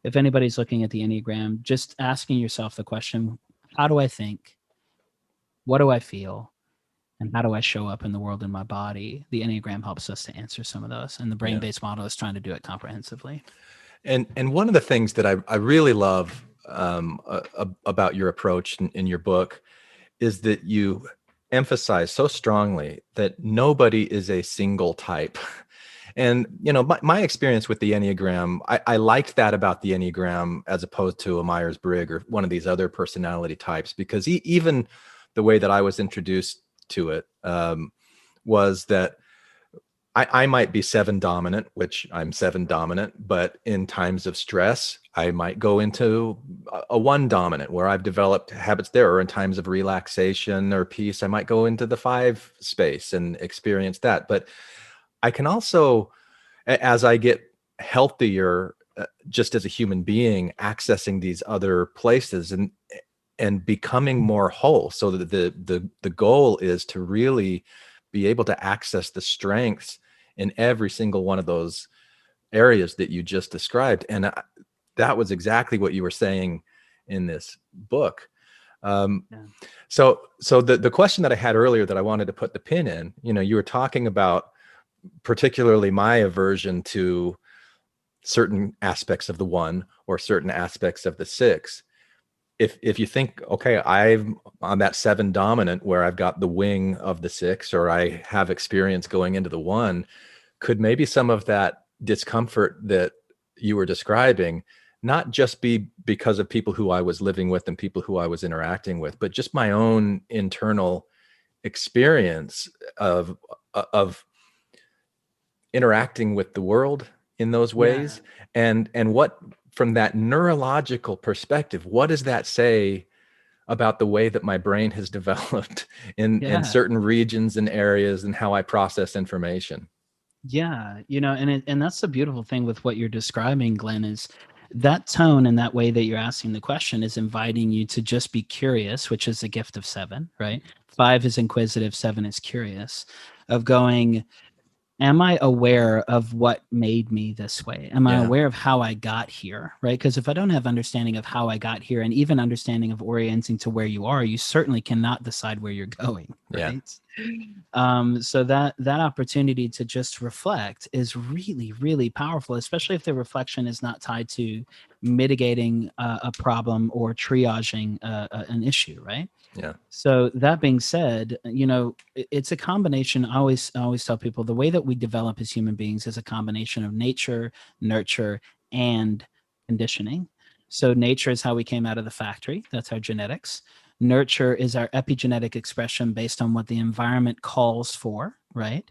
If anybody's looking at the Enneagram, just asking yourself the question, how do I think? What do I feel? And how do I show up in the world in my body? The Enneagram helps us to answer some of those. And the brain-based model is trying to do it comprehensively. And one of the things that I really love about your approach in your book is that you emphasize so strongly that nobody is a single type. And, my experience with the Enneagram, I liked that about the Enneagram as opposed to a Myers-Briggs or one of these other personality types, because even the way that I was introduced to it was that I might be 7 dominant, which I'm 7 dominant, but in times of stress, I might go into a 1 dominant where I've developed habits there, or in times of relaxation or peace, I might go into the 5 space and experience that. But I can also, as I get healthier, just as a human being, accessing these other places and becoming more whole. So that the goal is to really be able to access the strengths in every single one of those areas that you just described. And that was exactly what you were saying in this book. So the question that I had earlier that I wanted to put the pin in, you were talking about particularly my aversion to certain aspects of the 1 or certain aspects of the 6. If you think, okay, I'm on that 7 dominant where I've got the wing of the 6, or I have experience going into the 1, could maybe some of that discomfort that you were describing not just be because of people who I was living with and people who I was interacting with, but just my own internal experience of interacting with the world in those ways? And what, from that neurological perspective, what does that say about the way that my brain has developed in certain regions and areas and how I process information? Yeah, and that's the beautiful thing with what you're describing, Glenn, is that tone and that way that you're asking the question is inviting you to just be curious, which is the gift of 7, right? 5 is inquisitive, 7 is curious, of going, am I aware of what made me this way? Am I aware of how I got here, right? Because if I don't have understanding of how I got here and even understanding of orienting to where you are, you certainly cannot decide where you're going, right? So that opportunity to just reflect is really, really powerful, especially if the reflection is not tied to mitigating a problem or triaging an issue, right? Yeah. So that being said, it's a combination. I always tell people the way that we develop as human beings is a combination of nature, nurture, and conditioning. So nature is how we came out of the factory. That's our genetics. Nurture is our epigenetic expression based on what the environment calls for, right?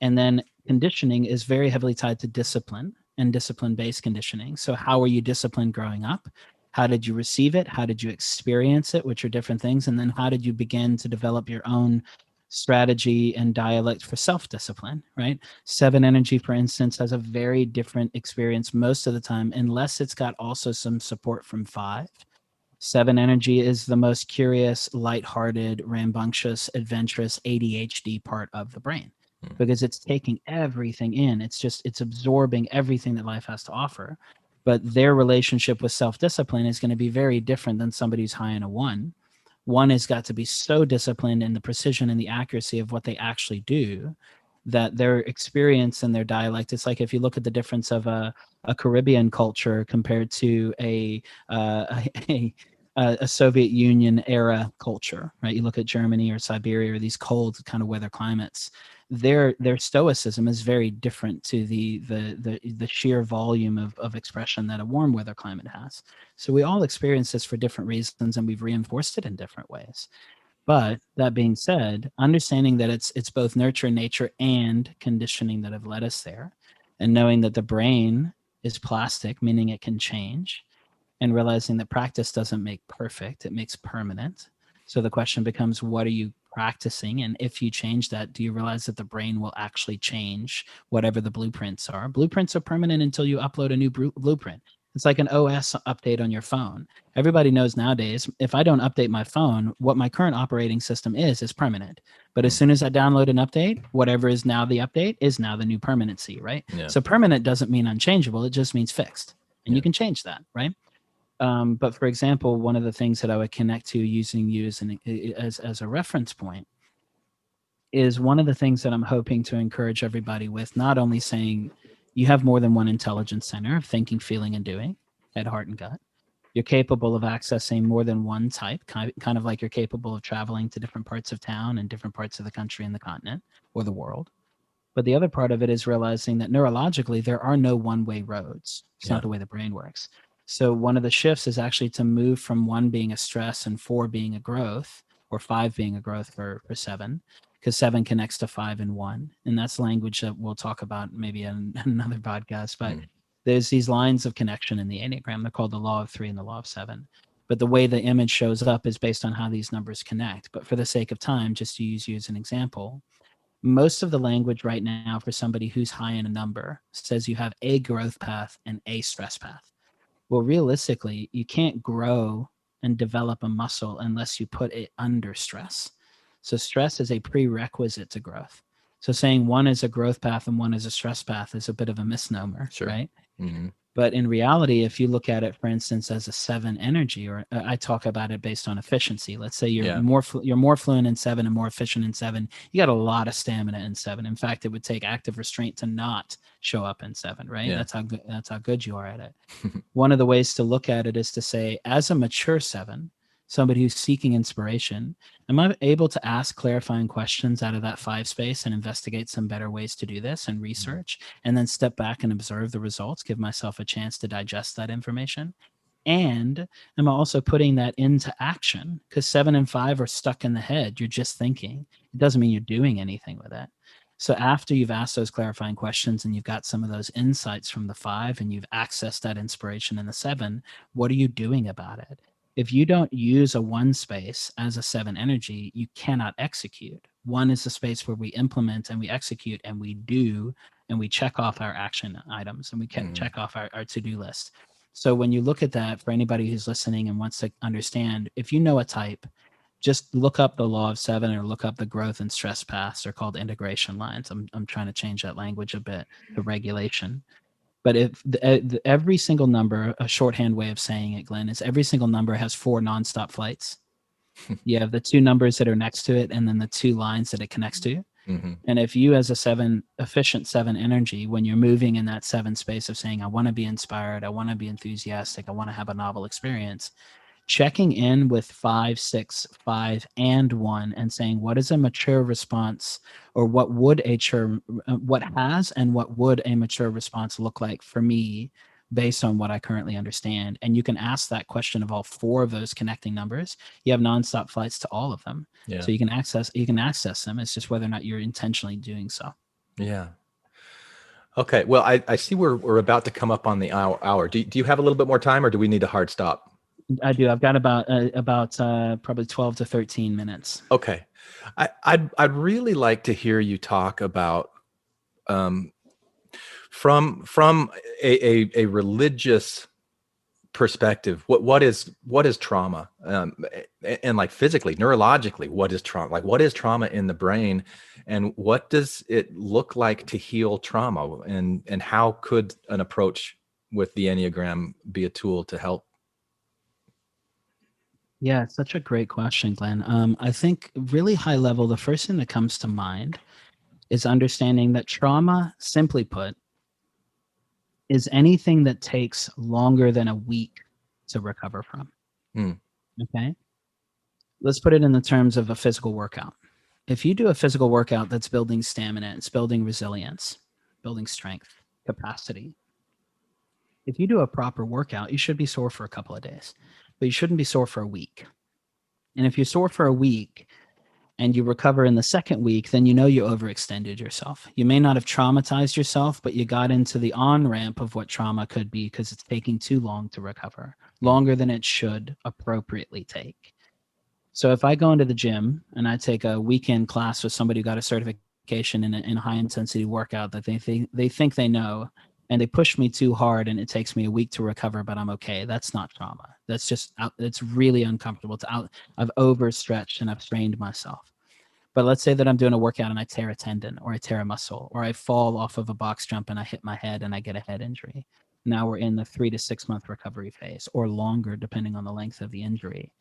And then conditioning is very heavily tied to discipline and discipline-based conditioning. So how were you disciplined growing up? How did you receive it? How did you experience it, which are different things? And then how did you begin to develop your own strategy and dialect for self-discipline, right? 7 energy, for instance, has a very different experience most of the time, unless it's got also some support from 5. 7 energy is the most curious, lighthearted, rambunctious, adventurous ADHD part of the brain because it's taking everything in. It's absorbing everything that life has to offer. But their relationship with self-discipline is going to be very different than somebody who's high in a 1. 1 has got to be so disciplined in the precision and the accuracy of what they actually do that their experience and their dialect, it's like if you look at the difference of a Caribbean culture compared to a Soviet Union era culture, right? You look at Germany or Siberia or these cold kind of weather climates. Their stoicism is very different to the sheer volume of expression that a warm weather climate has. So we all experience this for different reasons, and we've reinforced it in different ways. But that being said, understanding that it's both nurture, nature, and conditioning that have led us there, and knowing that the brain is plastic, meaning it can change, and realizing that practice doesn't make perfect, it makes permanent. So the question becomes, what are you practicing? And if you change that, do you realize that the brain will actually change whatever the blueprints are? Blueprints are permanent until you upload a new blueprint. It's like an OS update on your phone. Everybody knows nowadays, if I don't update my phone, what my current operating system is permanent. But as soon as I download an update, whatever is now the update is now the new permanency, right? Yeah. So permanent doesn't mean unchangeable. It just means fixed. And you can change that, right? But for example, one of the things that I would connect to using you as a reference point is one of the things that I'm hoping to encourage everybody with, not only saying you have more than one intelligence center of thinking, feeling, and doing, head, heart, and gut. You're capable of accessing more than one type, kind of like you're capable of traveling to different parts of town and different parts of the country and the continent or the world. But the other part of it is realizing that neurologically, there are no one-way roads. It's not the way the brain works. So one of the shifts is actually to move from 1 being a stress and 4 being a growth, or 5 being a growth for 7, because 7 connects to 5 and 1. And that's language that we'll talk about maybe in another podcast. But there's these lines of connection in the Enneagram. They're called the law of 3 and the law of 7. But the way the image shows up is based on how these numbers connect. But for the sake of time, just to use you as an example, most of the language right now for somebody who's high in a number says you have a growth path and a stress path. Well, realistically, you can't grow and develop a muscle unless you put it under stress. So stress is a prerequisite to growth. So saying one is a growth path and one is a stress path is a bit of a misnomer, right? Mm-hmm. But in reality, if you look at it, for instance, as a 7 energy, or I talk about it based on efficiency. Let's say you're more fluent in 7 and more efficient in 7. You got a lot of stamina in 7. In fact, it would take active restraint to not show up in 7, right? Yeah. That's how good you are at it. One of the ways to look at it is to say, as a mature 7, somebody who's seeking inspiration, am I able to ask clarifying questions out of that 5 space and investigate some better ways to do this and research, and then step back and observe the results, give myself a chance to digest that information? And am I also putting that into action? Because 7 and 5 are stuck in the head. You're just thinking. It doesn't mean you're doing anything with it. So after you've asked those clarifying questions and you've got some of those insights from the 5 and you've accessed that inspiration in the 7, what are you doing about it? If you don't use a 1 space as a 7 energy, you cannot execute. 1 is the space where we implement and we execute and we do, and we check off our action items and we can check off our to-do list. So when you look at that, for anybody who's listening and wants to understand, if you know a type, just look up the law of 7 or look up the growth and stress paths. They're called integration lines. I'm trying to change that language a bit to regulation. But if every single number, a shorthand way of saying it, Glenn, is every single number has 4 nonstop flights. You have the 2 numbers that are next to it and then the 2 lines that it connects to. Mm-hmm. And if you as a efficient 7 energy, when you're moving in that 7 space of saying, I want to be inspired, I want to be enthusiastic, I want to have a novel experience, checking in with 5, 6, 5, and 1 and saying, what is a mature response, or what has and what would a mature response look like for me based on what I currently understand? And you can ask that question of all 4 of those connecting numbers. You have nonstop flights to all of them. Yeah. So you can access them. It's just whether or not you're intentionally doing so. Yeah. Okay. Well, I see we're about to come up on the hour. Do you have a little bit more time, or do we need a hard stop? I do. I've got about probably 12 to 13 minutes. Okay. I'd really like to hear you talk about from a religious perspective, what is trauma, and like physically, neurologically, what is trauma? Like, what is trauma in the brain, and what does it look like to heal trauma, and how could an approach with the Enneagram be a tool to help? Yeah, it's such a great question, Glenn. I think really high level, the first thing that comes to mind is understanding that trauma, simply put, is anything that takes longer than a week to recover from. Okay? Let's put it in the terms of a physical workout. If you do a physical workout that's building stamina, it's building resilience, building strength, capacity. If you do a proper workout, you should be sore for a couple of days, but you shouldn't be sore for a week. And if you're sore for a week and you recover in the second week, then you know you overextended yourself. You may not have traumatized yourself, but you got into the on-ramp of what trauma could be because it's taking too long to recover, longer than it should appropriately take. So if I go into the gym and I take a weekend class with somebody who got a certification in a high-intensity workout that they think they know, and they push me too hard and it takes me a week to recover, but I'm okay, that's not trauma. That's just, it's really uncomfortable. I've overstretched and I've strained myself. But let's say that I'm doing a workout and I tear a tendon or I tear a muscle, or I fall off of a box jump and I hit my head and I get a head injury. Now we're in the 3 to 6 month recovery phase, or longer, depending on the length of the injury.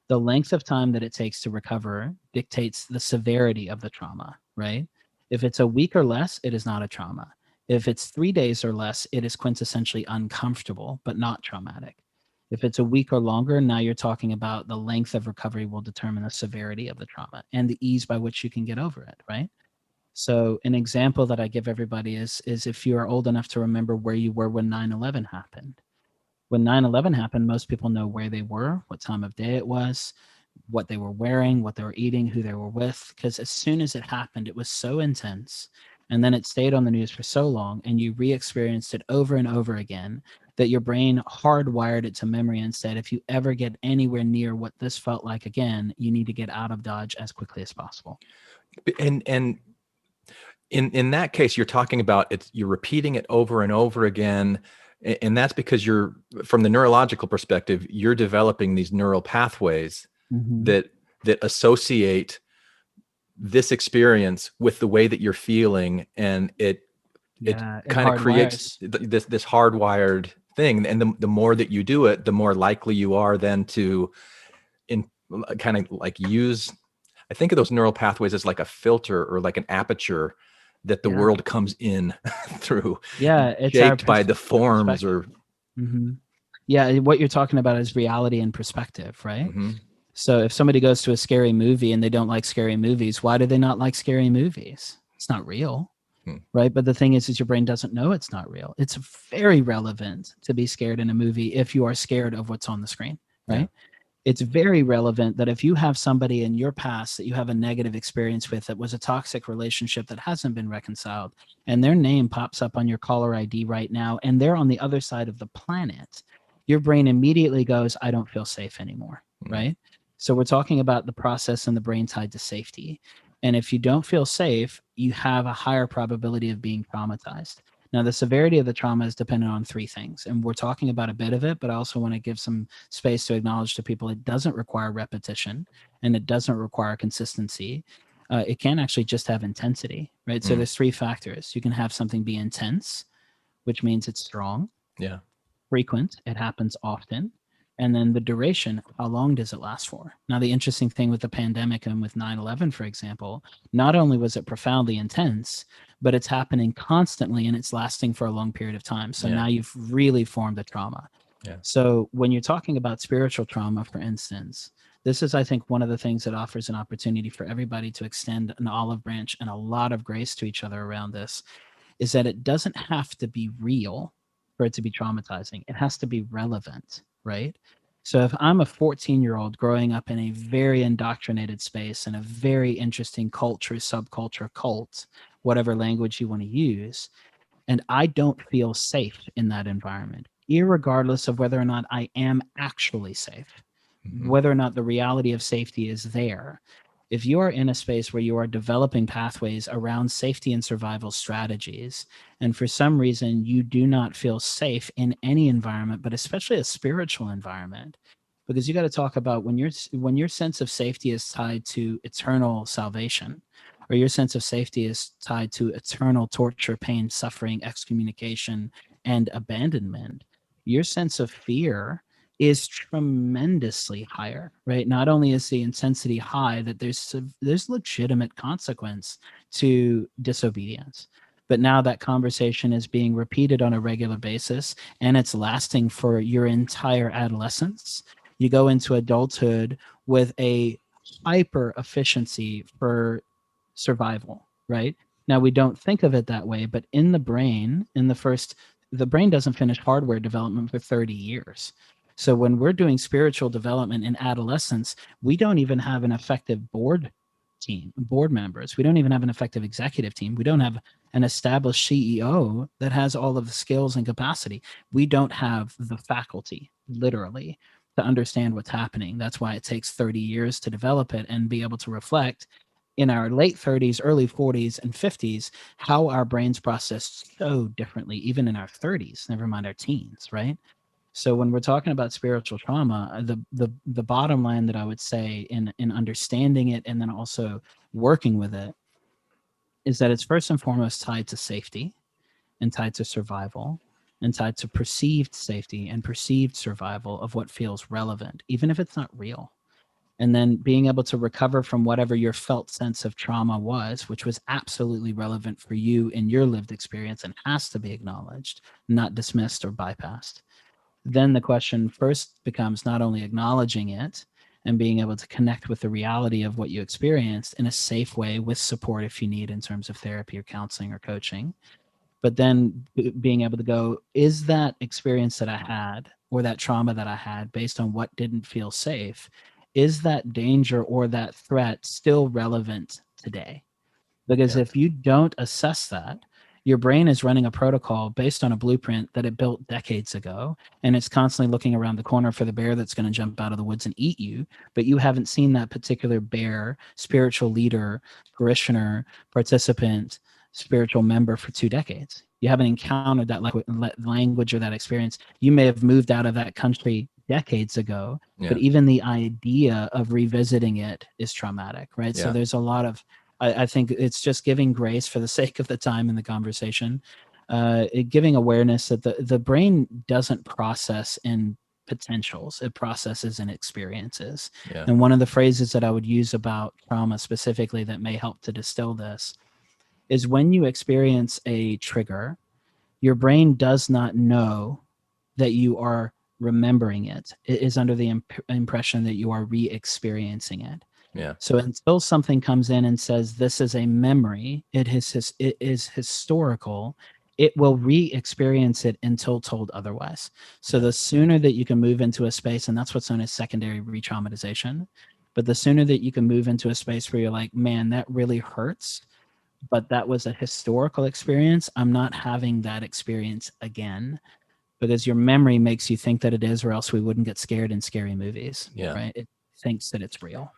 The length of time that it takes to recover dictates the severity of the trauma, right? If it's a week or less, it is not a trauma. If it's 3 days or less, it is quintessentially uncomfortable, but not traumatic. If it's a week or longer, now you're talking about the length of recovery will determine the severity of the trauma and the ease by which you can get over it, right? So an example that I give everybody is if you are old enough to remember where you were when 9/11 happened. When 9/11 happened, most people know where they were, what time of day it was. what they were wearing, what they were eating, who they were with. Because as soon as it happened, it was so intense. And then it stayed on the news for so long, and you re-experienced it over and over again, that your brain hardwired it to memory and said, if you ever get anywhere near what this felt like again, you need to get out of Dodge as quickly as possible. And in that case, you're talking about it, you're repeating it over and over again. And that's because you're, from the neurological perspective, you're developing these neural pathways that associate this experience with the way that you're feeling, and it kind of creates this hardwired thing. And the more that you do it, the more likely you are then to kind of like use, I think of those neural pathways as like a filter or like an aperture that the world comes in through. It's shaped by the forms or. What you're talking about is reality and perspective, right? So if somebody goes to a scary movie and they don't like scary movies, why do they not like scary movies? It's not real, right? But the thing is your brain doesn't know it's not real. It's very relevant to be scared in a movie if you are scared of what's on the screen, right? It's very relevant that if you have somebody in your past that you have a negative experience with, that was a toxic relationship that hasn't been reconciled, and their name pops up on your caller ID right now, and they're on the other side of the planet, your brain immediately goes, I don't feel safe anymore, right? So we're talking about the process in the brain tied to safety. And if you don't feel safe, you have a higher probability of being traumatized. Now, the severity of the trauma is dependent on three things. And we're talking about a bit of it, but I also want to give some space to acknowledge to people it doesn't require repetition and it doesn't require consistency. It can actually just have intensity, right? So there's three factors. You can have something be intense, which means it's strong. Frequent, it happens often. And then the duration, how long does it last for? Now, the interesting thing with the pandemic and with 9/11, for example, not only was it profoundly intense, but it's happening constantly and it's lasting for a long period of time. So now you've really formed a trauma. So when you're talking about spiritual trauma, for instance, this is, I think, one of the things that offers an opportunity for everybody to extend an olive branch and a lot of grace to each other around this, is that it doesn't have to be real for it to be traumatizing. It has to be relevant, right? So if I'm a 14-year-old growing up in a very indoctrinated space and a very interesting culture, subculture, cult, whatever language you want to use, and I don't feel safe in that environment, irregardless of whether or not I am actually safe, whether or not the reality of safety is there. If you are in a space where you are developing pathways around safety and survival strategies, and for some reason you do not feel safe in any environment, but especially a spiritual environment, because you got to talk about when your sense of safety is tied to eternal salvation, or your sense of safety is tied to eternal torture, pain, suffering, excommunication, and abandonment, your sense of fear is tremendously higher, right? Not only is the intensity high, that there's legitimate consequence to disobedience, but now that conversation is being repeated on a regular basis and it's lasting for your entire adolescence. You go into adulthood with a hyper efficiency for survival, right? Now, we don't think of it that way, but in the brain, the brain doesn't finish hardware development for 30 years. So when we're doing spiritual development in adolescence, we don't even have an effective board members. We don't even have an effective executive team. We don't have an established CEO that has all of the skills and capacity. We don't have the faculty, literally, to understand what's happening. That's why it takes 30 years to develop it and be able to reflect in our late 30s, early 40s, and 50s, how our brains process so differently, even in our 30s, never mind our teens, right? So when we're talking about spiritual trauma, the bottom line that I would say in understanding it and then also working with it is that it's first and foremost tied to safety and tied to survival and tied to perceived safety and perceived survival of what feels relevant, even if it's not real. And then being able to recover from whatever your felt sense of trauma was, which was absolutely relevant for you in your lived experience and has to be acknowledged, not dismissed or bypassed. Then the question first becomes not only acknowledging it and being able to connect with the reality of what you experienced in a safe way with support if you need in terms of therapy or counseling or coaching, but then being able to go, is that experience that I had or that trauma that I had based on what didn't feel safe, is that danger or that threat still relevant today? Because if you don't assess that, your brain is running a protocol based on a blueprint that it built decades ago, and it's constantly looking around the corner for the bear that's going to jump out of the woods and eat you. But you haven't seen that particular bear, spiritual leader, parishioner, participant, spiritual member for 2 decades. You haven't encountered that language or that experience. You may have moved out of that country decades ago, but even the idea of revisiting it is traumatic, right? So there's a lot of, I think it's just giving grace for the sake of the time in the conversation, giving awareness that the brain doesn't process in potentials, it processes in experiences. And one of the phrases that I would use about trauma specifically that may help to distill this is when you experience a trigger, your brain does not know that you are remembering it. It is under the impression that you are re-experiencing it. Yeah. So until something comes in and says this is a memory, it is historical, it will re-experience it until told otherwise. So the sooner that you can move into a space, and that's what's known as secondary re-traumatization, but the sooner that you can move into a space where you're like, man, that really hurts, but that was a historical experience. I'm not having that experience again, because your memory makes you think that it is, or else we wouldn't get scared in scary movies. Right? It thinks that it's real.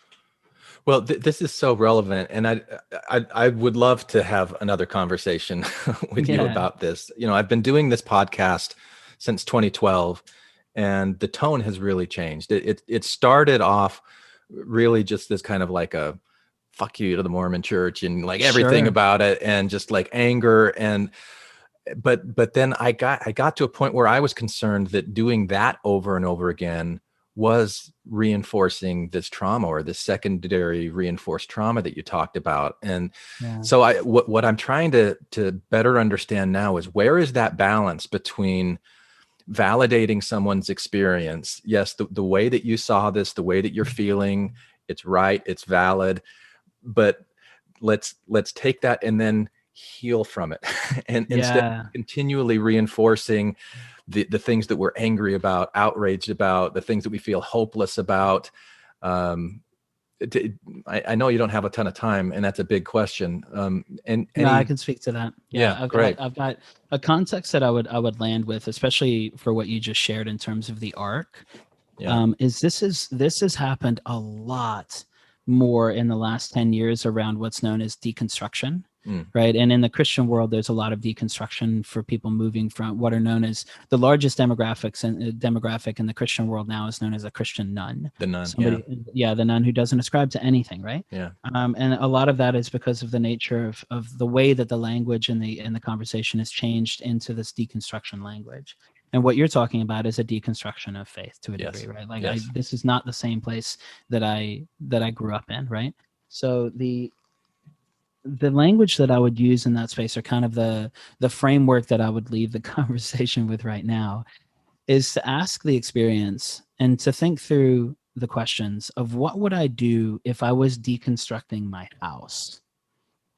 Well, this is so relevant, and I would love to have another conversation with you about this. You know, I've been doing this podcast since 2012, and the tone has really changed. It started off really just this kind of like a fuck you to the Mormon Church and like everything about it, and just like anger, and but then I got to a point where I was concerned that doing that over and over again was reinforcing this trauma, or this secondary reinforced trauma that you talked about. And so what I'm trying to better understand now is, where is that balance between validating someone's experience? Yes, the way that you saw this, the way that you're feeling, it's right, it's valid, but let's take that and then heal from it. And instead of continually reinforcing the things that we're angry about, outraged about, the things that we feel hopeless about. I know you don't have a ton of time, and that's a big question. I can speak to that. Great. I've got a context that I would land with, especially for what you just shared in terms of the arc. Is this has happened a lot more in the last 10 years around what's known as deconstruction. Right. And in the Christian world, there's a lot of deconstruction for people moving from what are known as the largest demographic in the Christian world now is known as a Christian nun. The nun. The nun who doesn't ascribe to anything. Right. And a lot of that is because of the nature of the way that the language in the conversation has changed into this deconstruction language. And what you're talking about is a deconstruction of faith to a degree, right? Like this is not the same place that I grew up in. Right. So the language that I would use in that space, or kind of the framework that I would leave the conversation with right now, is to ask the experience and to think through the questions of what would I do if I was deconstructing my house,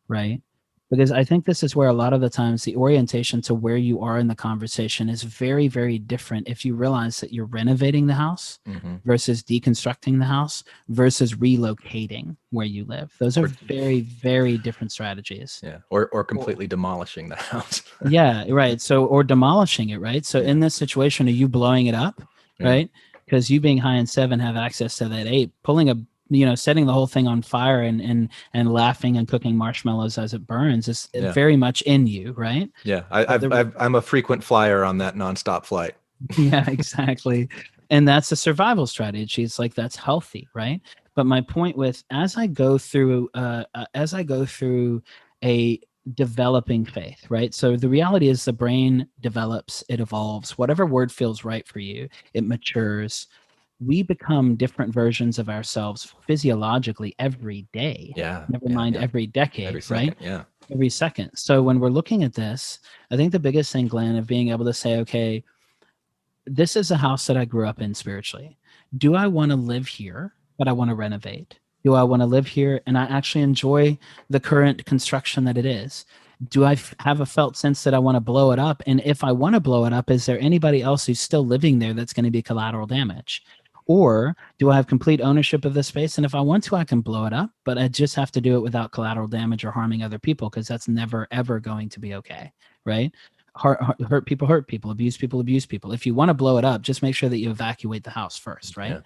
right? Because I think this is where a lot of the times the orientation to where you are in the conversation is very, very different if you realize that you're renovating the house versus deconstructing the house versus relocating where you live. Those are very, very different strategies. Or completely demolishing the house. Right. So, or demolishing it, right? So in this situation, are you blowing it up, right? Because you being high in 7 have access to that 8, setting the whole thing on fire and laughing and cooking marshmallows as it burns is very much in you, right? I'm a frequent flyer on that nonstop flight. Exactly. And that's a survival strategy. It's like, that's healthy, right? But my point with, as I go through a developing faith, right? So the reality is the brain develops, it evolves, whatever word feels right for you, it matures. We become different versions of ourselves physiologically every day. Never mind every decade, every second, right? Every second. So when we're looking at this, I think the biggest thing, Glenn, of being able to say, okay, this is a house that I grew up in spiritually. Do I want to live here, but I want to renovate? Do I want to live here and I actually enjoy the current construction that it is? Do I have a felt sense that I want to blow it up? And if I want to blow it up, is there anybody else who's still living there that's going to be collateral damage? Or do I have complete ownership of this space? And if I want to, I can blow it up, but I just have to do it without collateral damage or harming other people, because that's never, ever going to be okay, right? Hurt people, abuse people, abuse people. If you want to blow it up, just make sure that you evacuate the house first, right? Yeah.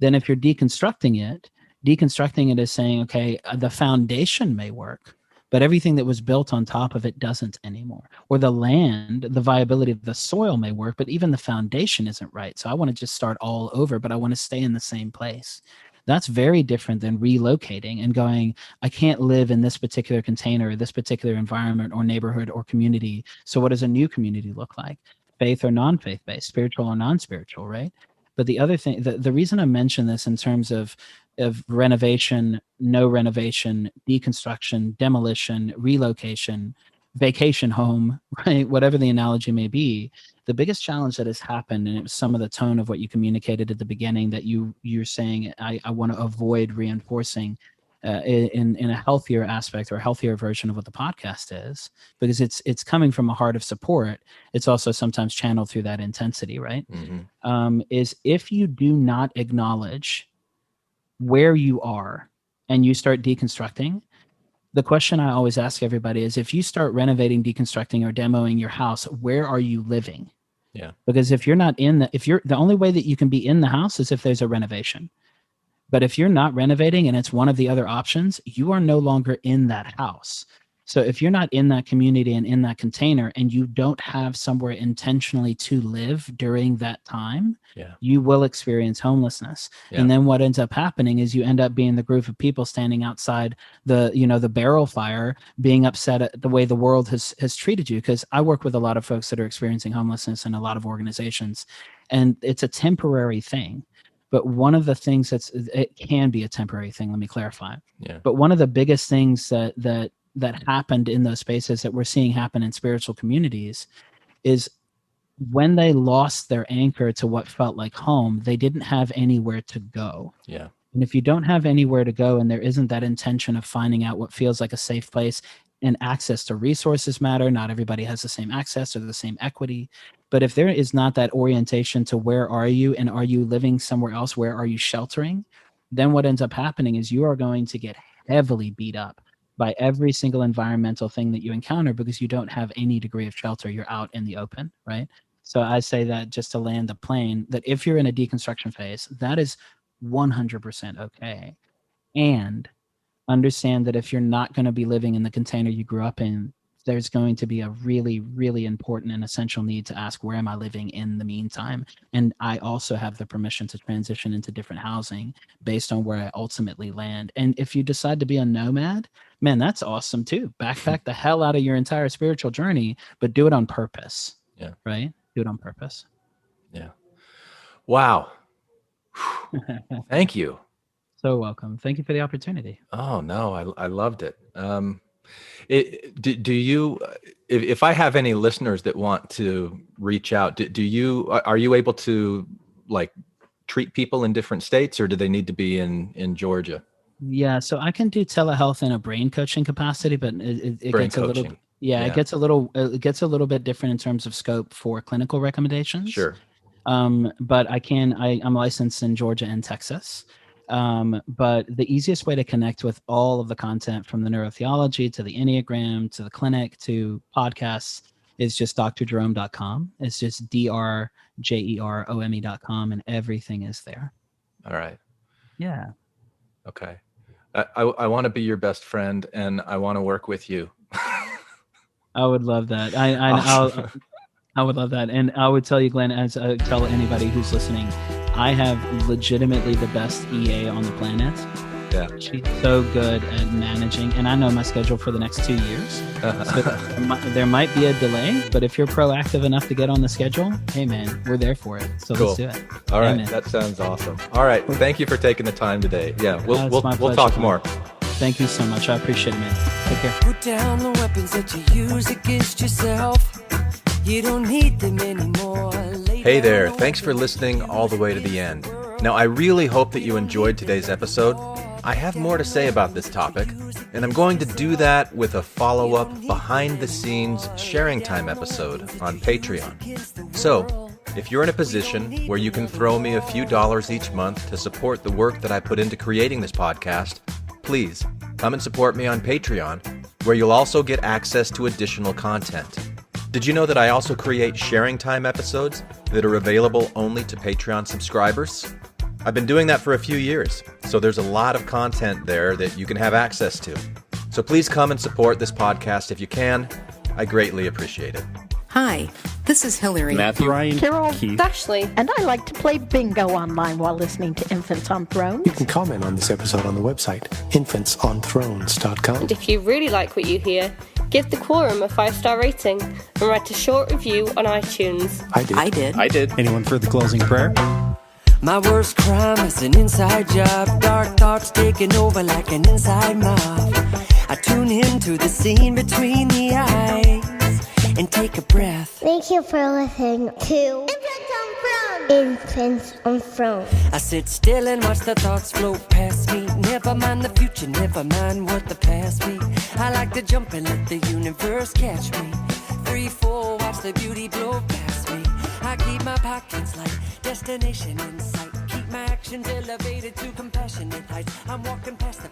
Then if you're deconstructing it is saying, okay, the foundation may work, but everything that was built on top of it doesn't anymore. Or the land, the viability of the soil may work, but even the foundation isn't right. So I want to just start all over, but I want to stay in the same place. That's very different than relocating and going, I can't live in this particular container, this particular environment or neighborhood or community. So what does a new community look like? Faith or non-faith based, spiritual or non-spiritual, right? But the other thing, the reason I mention this in terms of renovation, no renovation, deconstruction, demolition, relocation, vacation home, right? Whatever the analogy may be, the biggest challenge that has happened, and it was some of the tone of what you communicated at the beginning, that you're saying, I want to avoid reinforcing in a healthier aspect or a healthier version of what the podcast is, because it's coming from a heart of support. It's also sometimes channeled through that intensity, right? Mm-hmm. Is if you do not acknowledge where you are and you start deconstructing, the question I always ask everybody is, if you start renovating, deconstructing, or demoing your house, where are you living? Yeah. Because if you're not the only way that you can be in the house is if there's a renovation. But if you're not renovating and it's one of the other options, you are no longer in that house. So if you're not in that community and in that container, and you don't have somewhere intentionally to live during that time, you will experience homelessness. Yeah. And then what ends up happening is you end up being the group of people standing outside the barrel fire, being upset at the way the world has treated you. Because I work with a lot of folks that are experiencing homelessness in a lot of organizations, and it's a temporary thing. But one of the things it can be a temporary thing, let me clarify. Yeah. But one of the biggest things that happened in those spaces that we're seeing happen in spiritual communities is when they lost their anchor to what felt like home, they didn't have anywhere to go. Yeah. And if you don't have anywhere to go, and there isn't that intention of finding out what feels like a safe place, and access to resources matter. Not everybody has the same access or the same equity. But if there is not that orientation to where are you, and are you living somewhere else, where are you sheltering, then what ends up happening is you are going to get heavily beat up by every single environmental thing that you encounter, because you don't have any degree of shelter. You're out in the open, right? So I say that just to land the plane, that if you're in a deconstruction phase, that is 100% okay. And understand that if you're not going to be living in the container you grew up in, there's going to be a really, really important and essential need to ask, where am I living in the meantime? And I also have the permission to transition into different housing based on where I ultimately land. And if you decide to be a nomad, man, that's awesome too. Backpack the hell out of your entire spiritual journey, but do it on purpose. Yeah. Right? Do it on purpose. Yeah. Wow. Thank you. So welcome. Thank you for the opportunity. Oh no, I loved it. Do you, if I have any listeners that want to reach out, are you able to like treat people in different states, or do they need to be in Georgia? Yeah, so I can do telehealth in a brain coaching capacity, but it gets a little, it gets a little bit different in terms of scope for clinical recommendations. Sure. But I'm licensed in Georgia and Texas. But the easiest way to connect with all of the content, from the neurotheology to the enneagram to the clinic to podcasts, is just drjerome.com. It's just drjerome.com, and everything is there. All right. Yeah. Okay. I want to be your best friend, and I want to work with you. I would love that. Awesome. I would love that. And I would tell you, Glenn, as I tell anybody who's listening, I have legitimately the best EA on the planet. Yeah. She's so good at managing, and I know my schedule for the next 2 years. So there might be a delay, but if you're proactive enough to get on the schedule, hey man, we're there for it. So cool. Let's do it. All right. Amen. That sounds awesome. All right. Thank you for taking the time today. Yeah. We'll talk more. Thank you so much. I appreciate it, man. Take care. Put down the weapons that you use against yourself. You don't need them anymore. Hey there, thanks for listening all the way to the end. Now, I really hope that you enjoyed today's episode. I have more to say about this topic, and I'm going to do that with a follow-up behind-the-scenes sharing time episode on Patreon. So, If you're in a position where you can throw me a few dollars each month to support the work that I put into creating this podcast, please come and support me on Patreon, where you'll also get access to additional content. Did you know that I also create sharing time episodes that are available only to Patreon subscribers? I've been doing that for a few years, so there's a lot of content there that you can have access to. So please come and support this podcast if you can. I greatly appreciate it. Hi, this is Hillary. Matthew, Ryan, Carol, Keith, Ashley, and I like to play bingo online while listening to Infants on Thrones. You can comment on this episode on the website, infantsonthrones.com. And if you really like what you hear, give the Quorum a 5-star rating and write a short review on iTunes. I did. Anyone for the closing prayer? My worst crime is an inside job. Dark thoughts taking over like an inside mob. I tune into the scene between the eyes and take a breath. Thank you for listening to Infants on Thrones. I sit still and watch the thoughts float past me. Never mind the future, never mind what the past be. I like to jump and let the universe catch me. 3, 4, watch the beauty blow past me. I keep my pockets light, destination in sight. Keep my actions elevated to compassionate heights. I'm walking past the